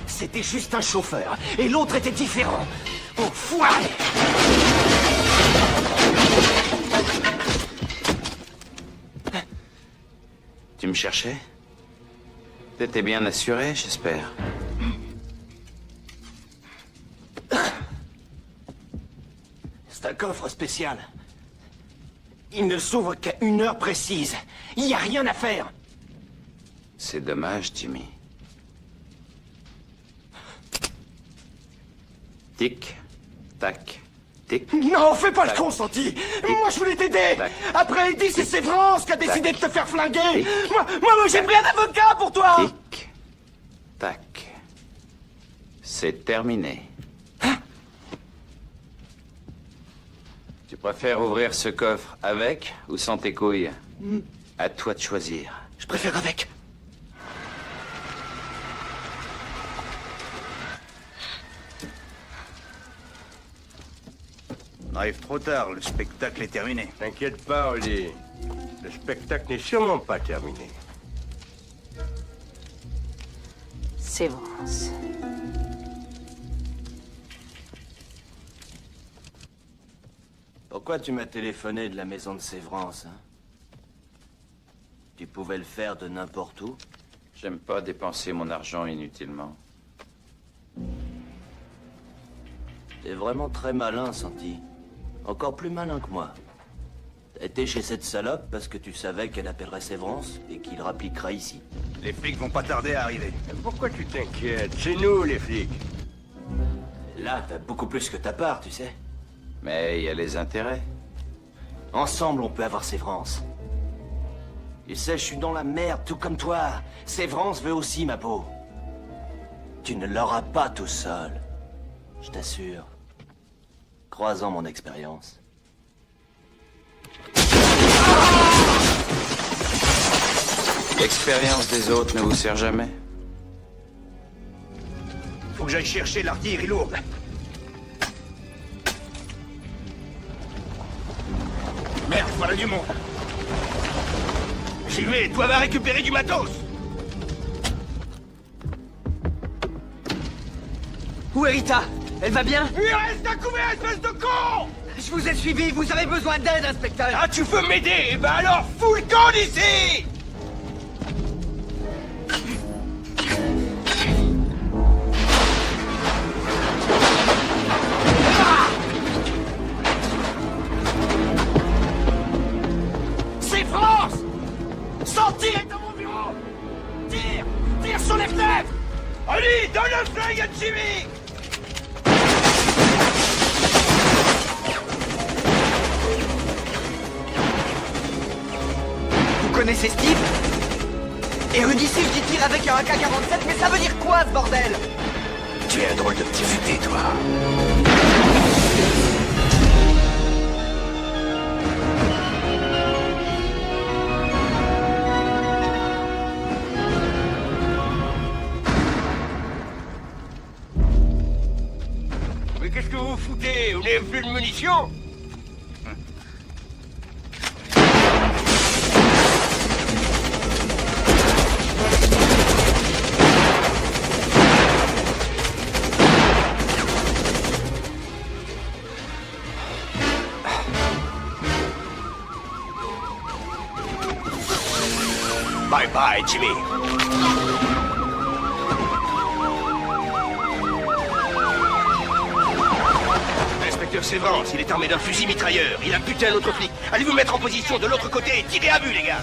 C'était juste un chauffeur, et l'autre était différent. Enfoiré! Tu me cherchais? T'étais bien assuré, j'espère. C'est un coffre spécial. Il ne s'ouvre qu'à 1 heure précise. Il n'y a rien à faire. C'est dommage, Jimmy. Tic, tac, tic. Non, fais pas tac, le con, Santi. tic, Moi, je voulais t'aider. tac. Après, Eddie, c'est Sévrance qui a décidé de te faire flinguer. Tic. Moi, j'ai pris un avocat pour toi. Tic, tac. C'est terminé. Tu préfères ouvrir ce coffre avec ou sans tes couilles? À toi de choisir. Je préfère avec. On arrive trop tard, le spectacle est terminé. T'inquiète pas, Oli. Le spectacle n'est sûrement pas terminé. Sévrance. Pourquoi tu m'as téléphoné de la maison de Sévrance, hein? Tu pouvais le faire de n'importe où? J'aime pas dépenser mon argent inutilement. T'es vraiment très malin, Santi. Encore plus malin que moi. T'as été chez cette salope parce que tu savais qu'elle appellerait Sévrance et qu'il rappliquerait ici. Les flics vont pas tarder à arriver. Pourquoi tu t'inquiètes? C'est nous, les flics. Là, t'as beaucoup plus que ta part, tu sais. Mais il y a les intérêts. Ensemble, on peut avoir Sévrance. Tu sais, je suis dans la merde, tout comme toi. Sévrance veut aussi ma peau. Tu ne l'auras pas tout seul. Je t'assure. Croisant mon expérience. L'expérience des autres ne vous sert jamais. Faut que j'aille chercher l'artillerie lourde. Merde, voilà du monde. J'y vais, toi va récupérer du matos. Où est Rita? Elle va bien? Il reste à couvert, espèce de con! Je vous ai suivi, vous avez besoin d'aide, inspecteur! Ah, tu veux m'aider? Eh ben alors, fous le camp d'ici! C'est France! Santi est dans mon bureau! Tire! Tire sur les fenêtres! Allez, donne le flingue à Jimmy! Vous connaissez Steve? Érudicif qui tire avec un AK-47, mais ça veut dire quoi, ce bordel? Tu es un drôle de petit futé, toi. Mais qu'est-ce que vous foutez? Vous n'avez plus de munitions? Bye bye, Jimmy. Inspecteur Sévrance, il est armé d'un fusil mitrailleur. Il a buté un autre flic. Allez vous mettre en position de l'autre côté et tirez à vue, les gars.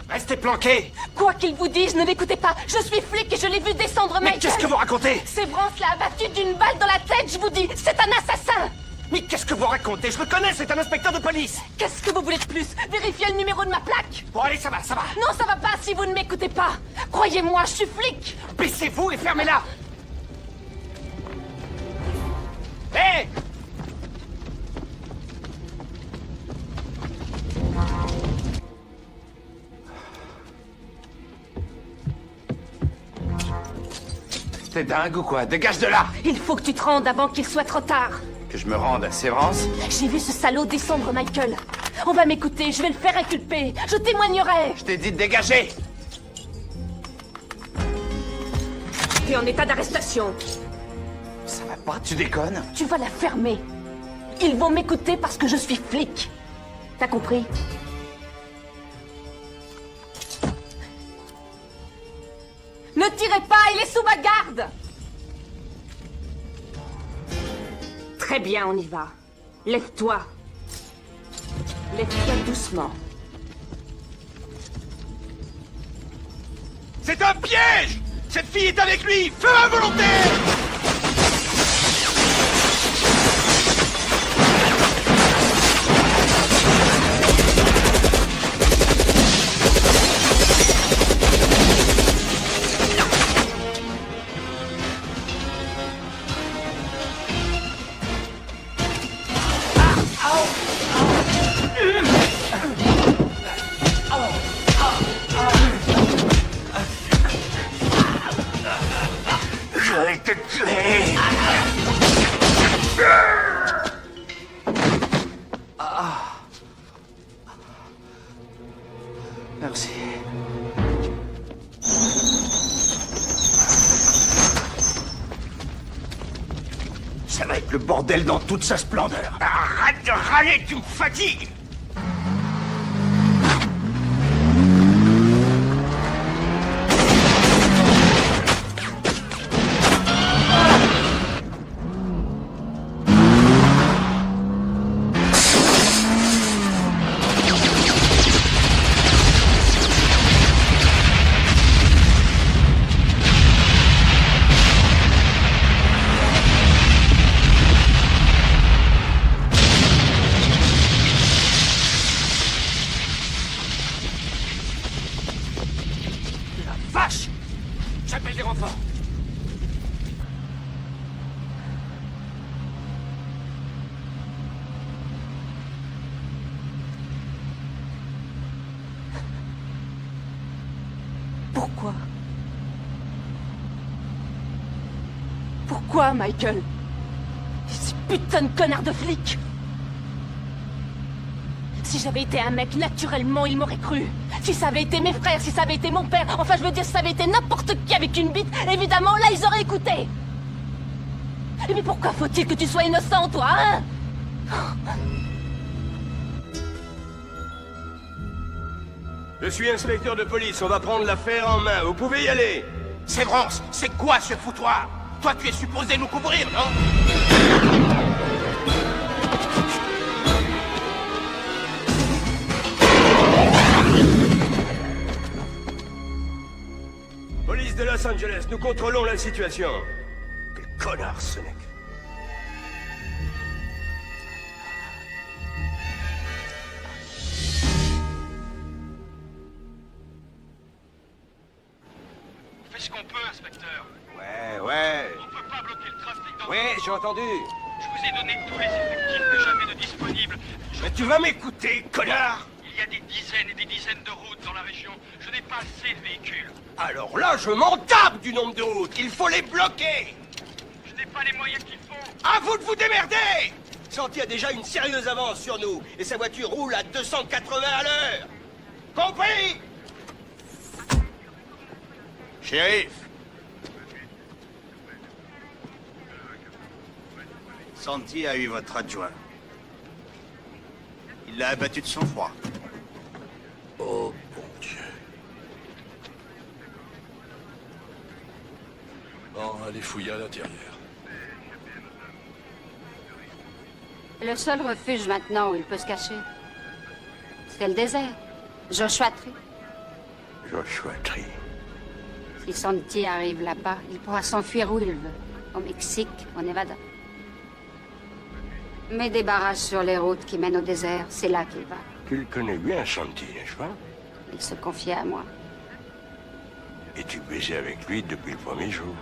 Restez planqués! Quoi qu'il vous dise, ne l'écoutez pas. Je suis flic et je l'ai vu descendre Michael. Mais qu'est-ce que vous racontez? Sévrance l'a abattu d'une balle dans la tête, je vous dis. C'est un assassin. Mais qu'est-ce que vous racontez? Je le connais, c'est un inspecteur de police! Qu'est-ce que vous voulez de plus? Vérifiez le numéro de ma plaque. Bon, allez, ça va, ça va! Non, ça va pas si vous ne m'écoutez pas. Croyez-moi, je suis flic. Baissez-vous et fermez-la! Hé! T'es dingue ou quoi? Dégage de là! Il faut que tu te rendes avant qu'il soit trop tard. Que je me rende à Sévrance? J'ai vu ce salaud descendre Michael. On va m'écouter, je vais le faire inculper. Je témoignerai. Je t'ai dit de dégager! T'es en état d'arrestation. Ça va pas, tu déconnes? Tu vas la fermer. Ils vont m'écouter parce que je suis flic. T'as compris? Ne tirez pas, il est sous ma garde. Très bien, on y va. Lève-toi. Lève-toi doucement. C'est un piège! Cette fille est avec lui! Feu involontaire! Je vais te tuer! Merci. Ça va être le bordel dans toute sa splendeur. Arrête de râler, tu me fatigues! Vache! J'appelle des renforts! Pourquoi? Pourquoi, Michael? Ces putains de connards de flics! Si j'avais été un mec, naturellement, il m'aurait cru. Si ça avait été mes frères, si ça avait été mon père, enfin, je veux dire, si ça avait été n'importe qui avec une bite, évidemment, là, ils auraient écouté. Mais pourquoi faut-il que tu sois innocent, toi, hein? Je suis inspecteur de police, on va prendre l'affaire en main. Vous pouvez y aller. Sévrance, c'est quoi ce foutoir? Toi, tu es supposé nous couvrir, non? Police de Los Angeles, nous contrôlons la situation. Quel connard, ce mec. On fait ce qu'on peut, inspecteur. Ouais. On peut pas bloquer le trafic dans... Oui, j'ai entendu. Je vous ai donné tous les effectifs que j'avais de disponibles. Mais tu vas m'écouter, connard! Il y a des dizaines et des dizaines de routes dans la région. Je n'ai pas assez de véhicules. Alors là, je m'en tape du nombre de routes. Il faut les bloquer. Je n'ai pas les moyens qu'il faut. À vous de vous démerder! Santi a déjà une sérieuse avance sur nous. Et sa voiture roule à 280 à l'heure. Compris? Shérif. Santi a eu votre adjoint. Il l'a abattu de sang-froid. Oh, bon Dieu. Bon, allez fouiller à l'intérieur. Le seul refuge maintenant où il peut se cacher, c'est le désert. Joshua Tree. Joshua Tree. Si Santi arrive là-bas, il pourra s'enfuir où il veut. Au Mexique, au Nevada. Mets des barrages sur les routes qui mènent au désert, c'est là qu'il va. Tu le connais bien, Santi, n'est-ce pas? Il se confiait à moi. Et tu baisais avec lui depuis le premier jour.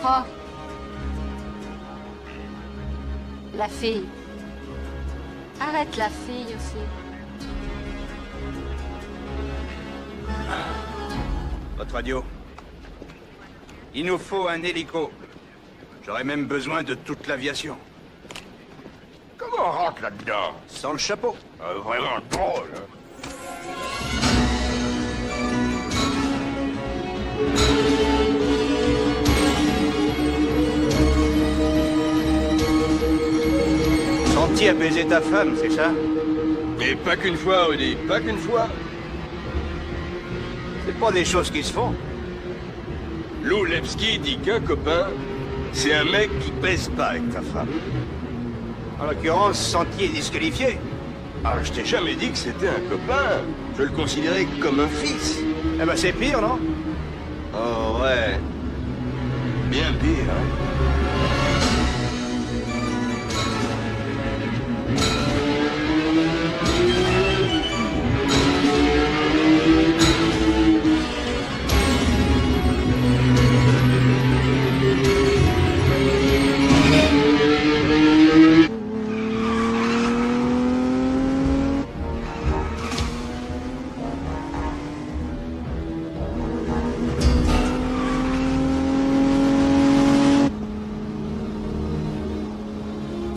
Oh. La fille. Arrête la fille aussi. Votre radio. Il nous faut un hélico. J'aurais même besoin de toute l'aviation. Comment on rentre là-dedans? Sans le chapeau. Vraiment drôle, hein? Santi a baisé ta femme, c'est ça? Mais pas qu'une fois, Rudy, pas qu'une fois. C'est pas des choses qui se font. Lou Lepski dit qu'un copain, c'est un mec qui baise pas avec ta femme. En l'occurrence, Santi est disqualifié. Ah, je t'ai jamais dit que c'était un copain. Je le considérais comme un fils. Eh ben c'est pire, non? Oh ouais. Bien pire, hein.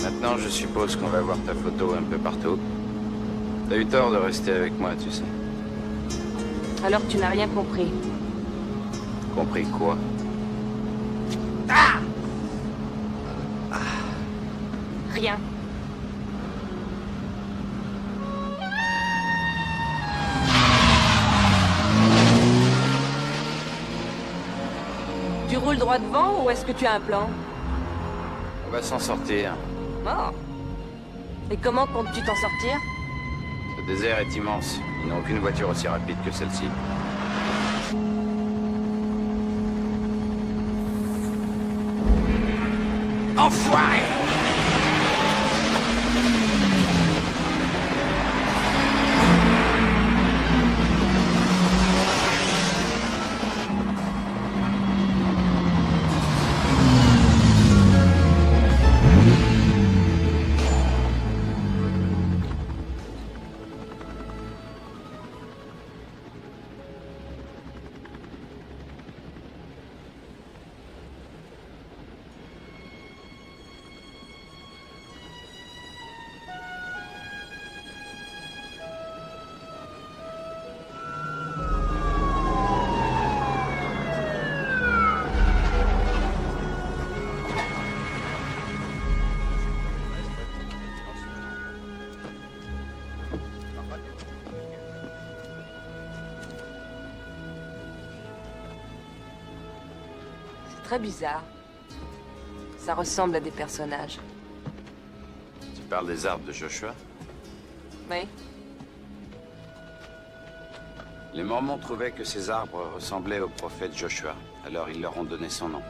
Maintenant, je suppose qu'on va voir ta photo un peu partout. T'as eu tort de rester avec moi, tu sais. Alors tu n'as rien compris. Compris quoi? Rien. Tu roules droit devant ou est-ce que tu as un plan? On va s'en sortir. Oh. Et comment comptes-tu t'en sortir? Le désert est immense. Ils n'ont aucune voiture aussi rapide que celle-ci. Enfoiré! Très bizarre. Ça ressemble à des personnages. Tu parles des arbres de Joshua? Oui. Les Mormons trouvaient que ces arbres ressemblaient au prophète Joshua. Alors ils leur ont donné son nom.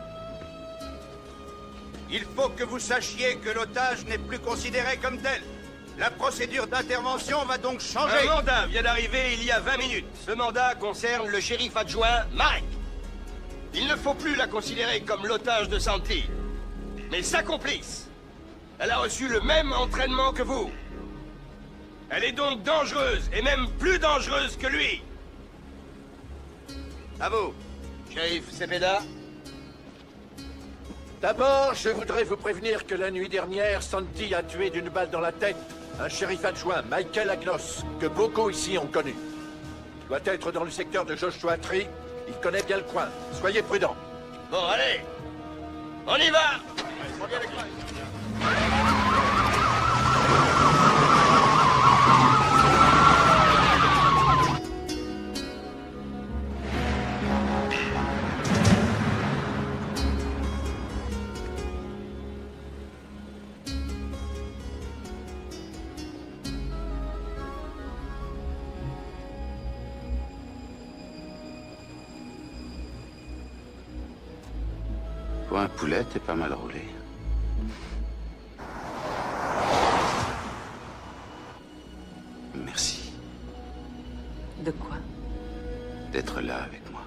Il faut que vous sachiez que l'otage n'est plus considéré comme tel. La procédure d'intervention va donc changer. Un mandat vient d'arriver il y a 20 minutes. Ce mandat concerne le shérif adjoint Marek. Il ne faut plus la considérer comme l'otage de Santi, mais sa complice. Elle a reçu le même entraînement que vous. Elle est donc dangereuse, et même plus dangereuse que lui. À vous, shérif Cepeda. D'abord, je voudrais vous prévenir que la nuit dernière, Santi a tué d'une balle dans la tête un shérif adjoint, Michael Agnos, que beaucoup ici ont connu. Il doit être dans le secteur de Joshua Tree. Il connaît bien le coin. Soyez prudents. Bon, allez, on y va. Pour un poulet, t'es pas mal roulé. Merci De quoi? d'être là avec moi.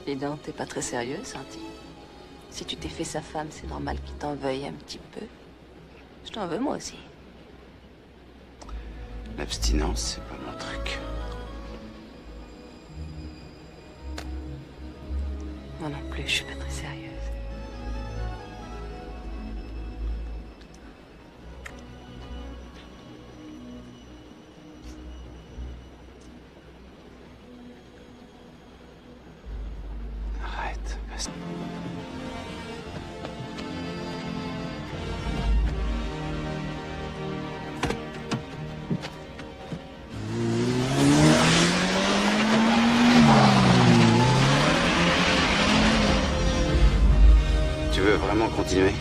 Dis donc, t'es pas très sérieuse, Santi. Si tu t'es fait sa femme, c'est normal qu'il t'en veuille un petit peu. Je t'en veux moi aussi. L'abstinence, c'est pas mon truc. Moi non plus, je suis pas très sérieuse. Arrête, basta. Tu veux vraiment continuer?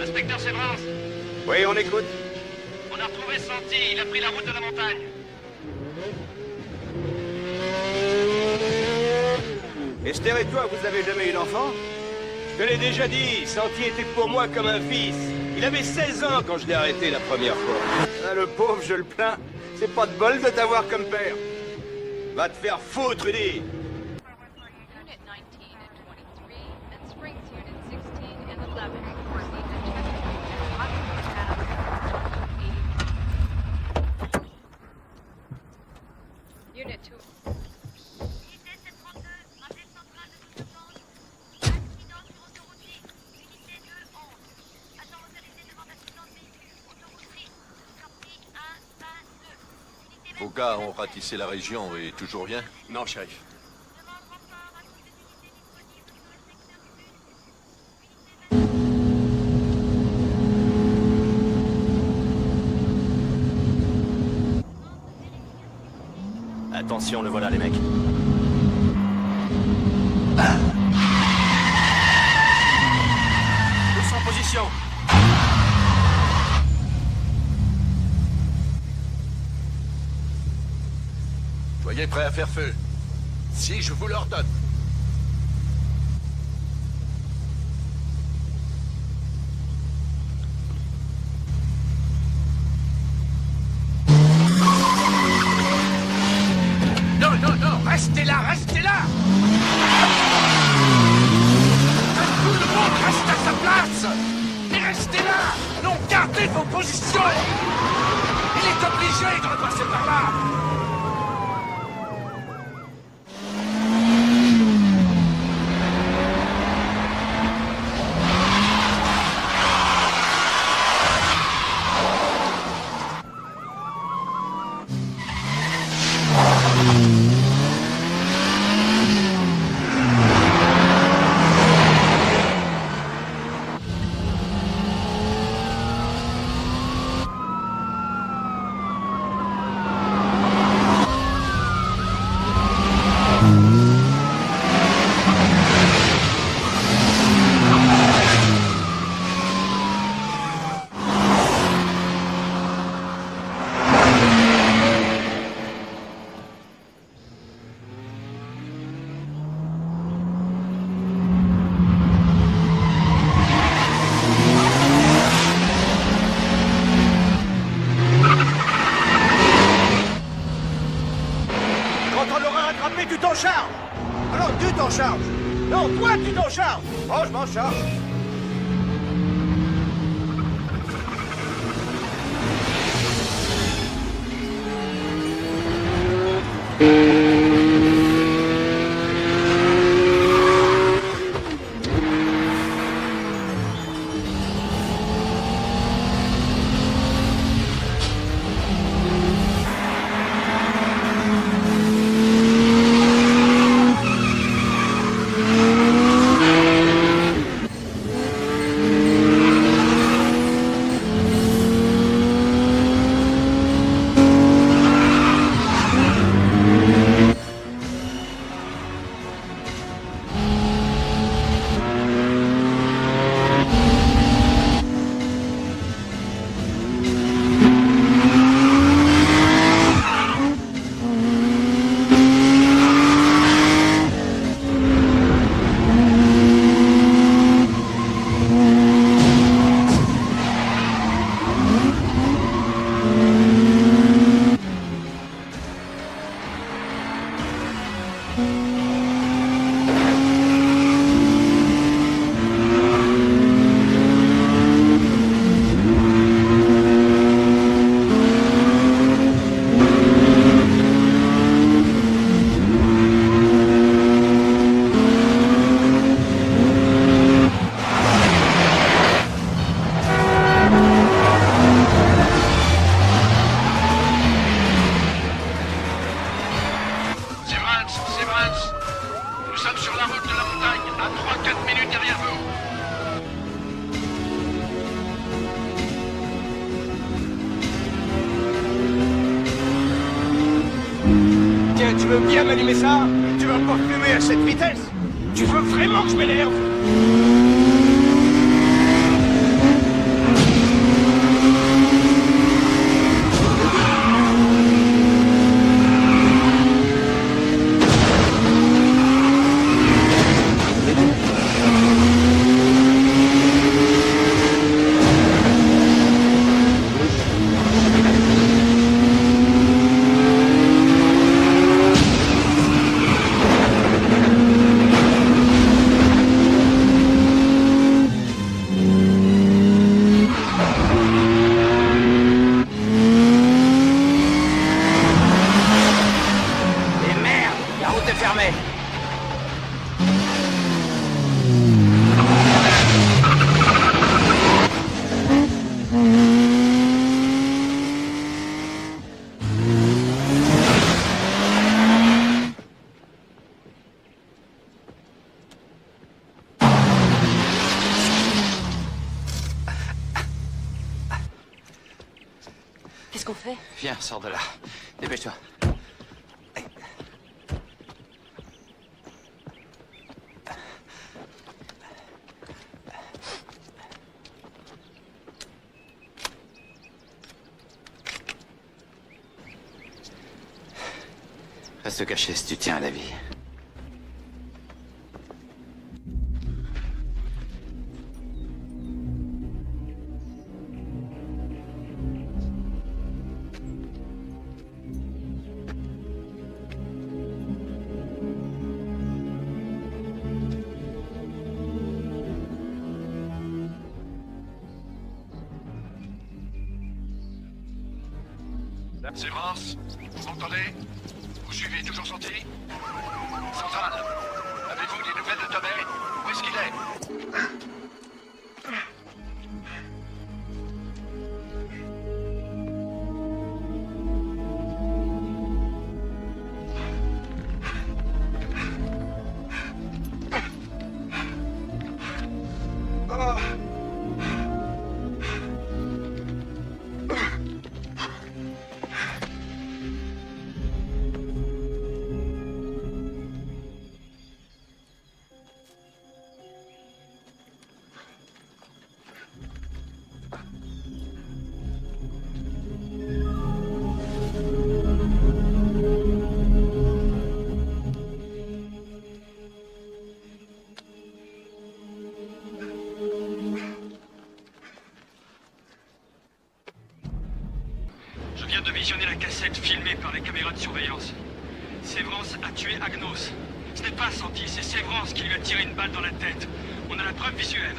Inspecteur Severance, Oui, on écoute. on a retrouvé Santi, il a pris la route de la montagne. Esther et toi, vous avez jamais eu d'enfant? Je te l'ai déjà dit, Santi était pour moi comme un fils. Il avait 16 ans quand je l'ai arrêté la première fois. Ah, le pauvre, je le plains. C'est pas de bol de t'avoir comme père. Va te faire foutre, Rudy. Unit 2. Vos gars ont ratissé la région et toujours rien? Non, shérif. Attention, le voilà, les mecs. Tous en position. Soyez prêts à faire feu. Si je vous l'ordonne. Non, non, non, restez là, restez là! Que tout le monde reste à sa place! restez là! Non, gardez vos positions! Il est obligé de repasser par là! Quand on l'aura rattrapé, tu t'en charges. Alors tu t'en charges. Non, toi tu t'en charges. Oh, je m'en charge. Severance, nous sommes sur la route de la montagne, à 3-4 minutes derrière vous. Tiens, tu veux bien m'allumer ça? Tu vas pas fumer à cette vitesse? Tu veux vraiment que je m'énerve? Qu'est-ce qu'on fait? Viens, sors de là. Dépêche-toi. Reste caché si tu tiens à la vie. Sévrance, vous m'entendez? Vous suivez toujours Santi? Centrale, avez-vous des nouvelles de Tomei? Où est-ce qu'il est? Je viens de visionner la cassette filmée par les caméras de surveillance. Sévrance a tué Agnos. Ce n'est pas Santi, c'est Sévrance qui lui a tiré une balle dans la tête. On a la preuve visuelle.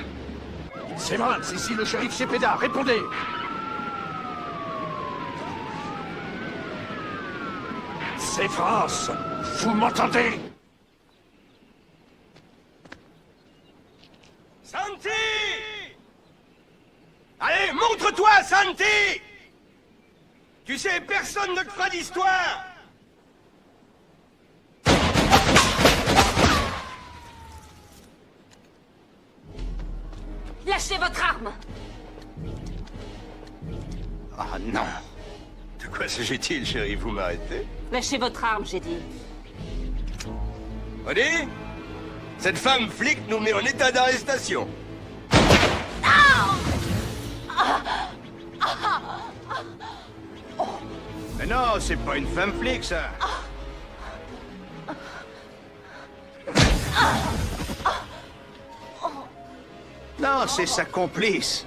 Sévrance, ici le shérif Cepeda, répondez! Sévrance, vous m'entendez? Santi! Allez, montre-toi, Santi! Tu sais, personne ne te fera d'histoire! Lâchez votre arme! Ah non! De quoi s'agit-il, chérie? Vous m'arrêtez? Lâchez votre arme, j'ai dit. Odie? Cette femme flic nous met en état d'arrestation. Mais non, c'est pas une femme flic, ça. Non, c'est sa complice.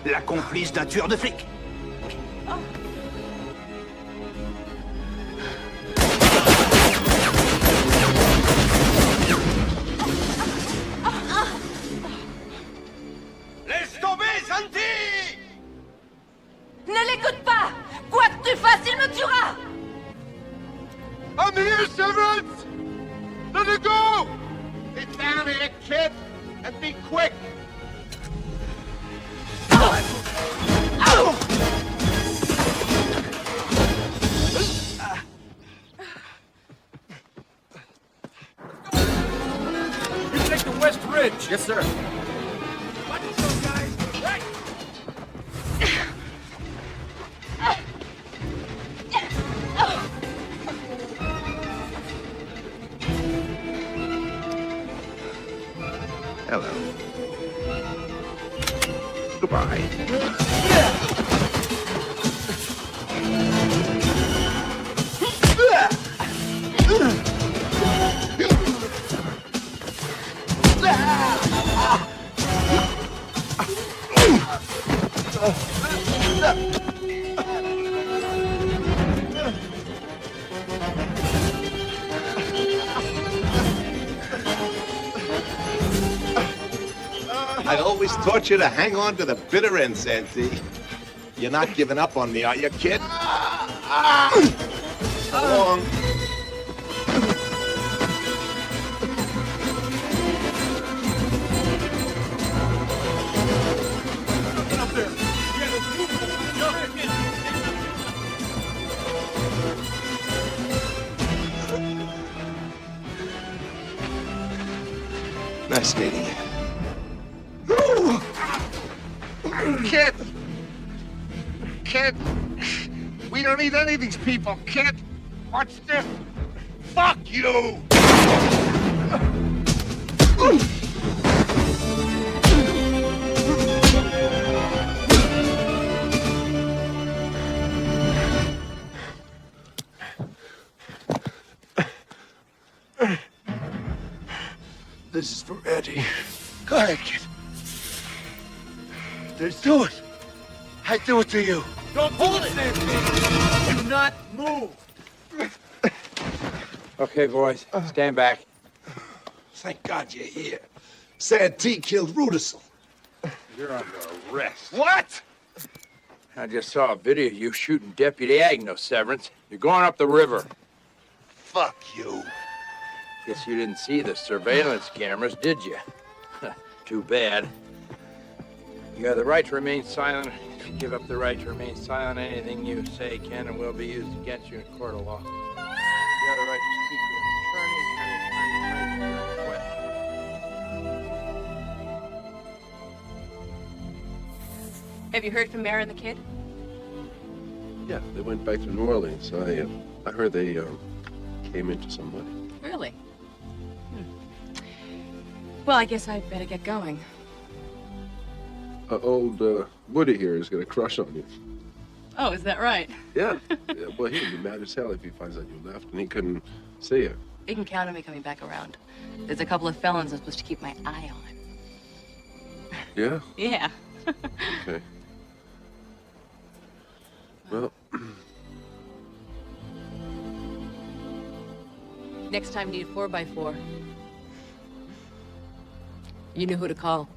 La complice d'un tueur de flics. Laisse tomber, Santi! Ne l'écoute pas! Quoi que tu fasses, il me tuera! I'm here, Severance! Let it go! Get down here, kid, and be quick! You take the West Ridge! Yes, sir. Watch yourself, guys! Right! Hello. Goodbye. I always taught you to hang on to the bitter end, Santi. You're not giving up on me, are you, kid? So long. Get up there! Nice meeting you. Kid! Kid! We don't need any of these people, kid! Watch this! Fuck you! This is for Eddie. Go ahead, kid. Let's do it. I do it to you. Don't hold it! Do not move! Okay, boys, stand back. Thank God you're here. Santi killed Rudisel. You're under arrest. What? I just saw a video of you shooting Deputy Agnos, Severance. You're going up the river. Fuck you. Guess you didn't see the surveillance cameras, did you? Too bad. You have the right to remain silent. If you give up the right to remain silent, anything you say can and will be used against you in a court of law. You have the right to speak to an attorney. Have you heard from Mara and the kid? Yeah, they went back to New Orleans. I heard they came into some money. Really? Well, I guess I'd better get going. Old Woody here is gonna crush on you. Oh, is that right? Yeah. Well, he'd be mad as hell if he finds out you left and he couldn't see you. You can count on me coming back around. There's a couple of felons I'm supposed to keep my eye on. Yeah? Yeah. Okay. Well, Next time you need a 4x4. You know who to call.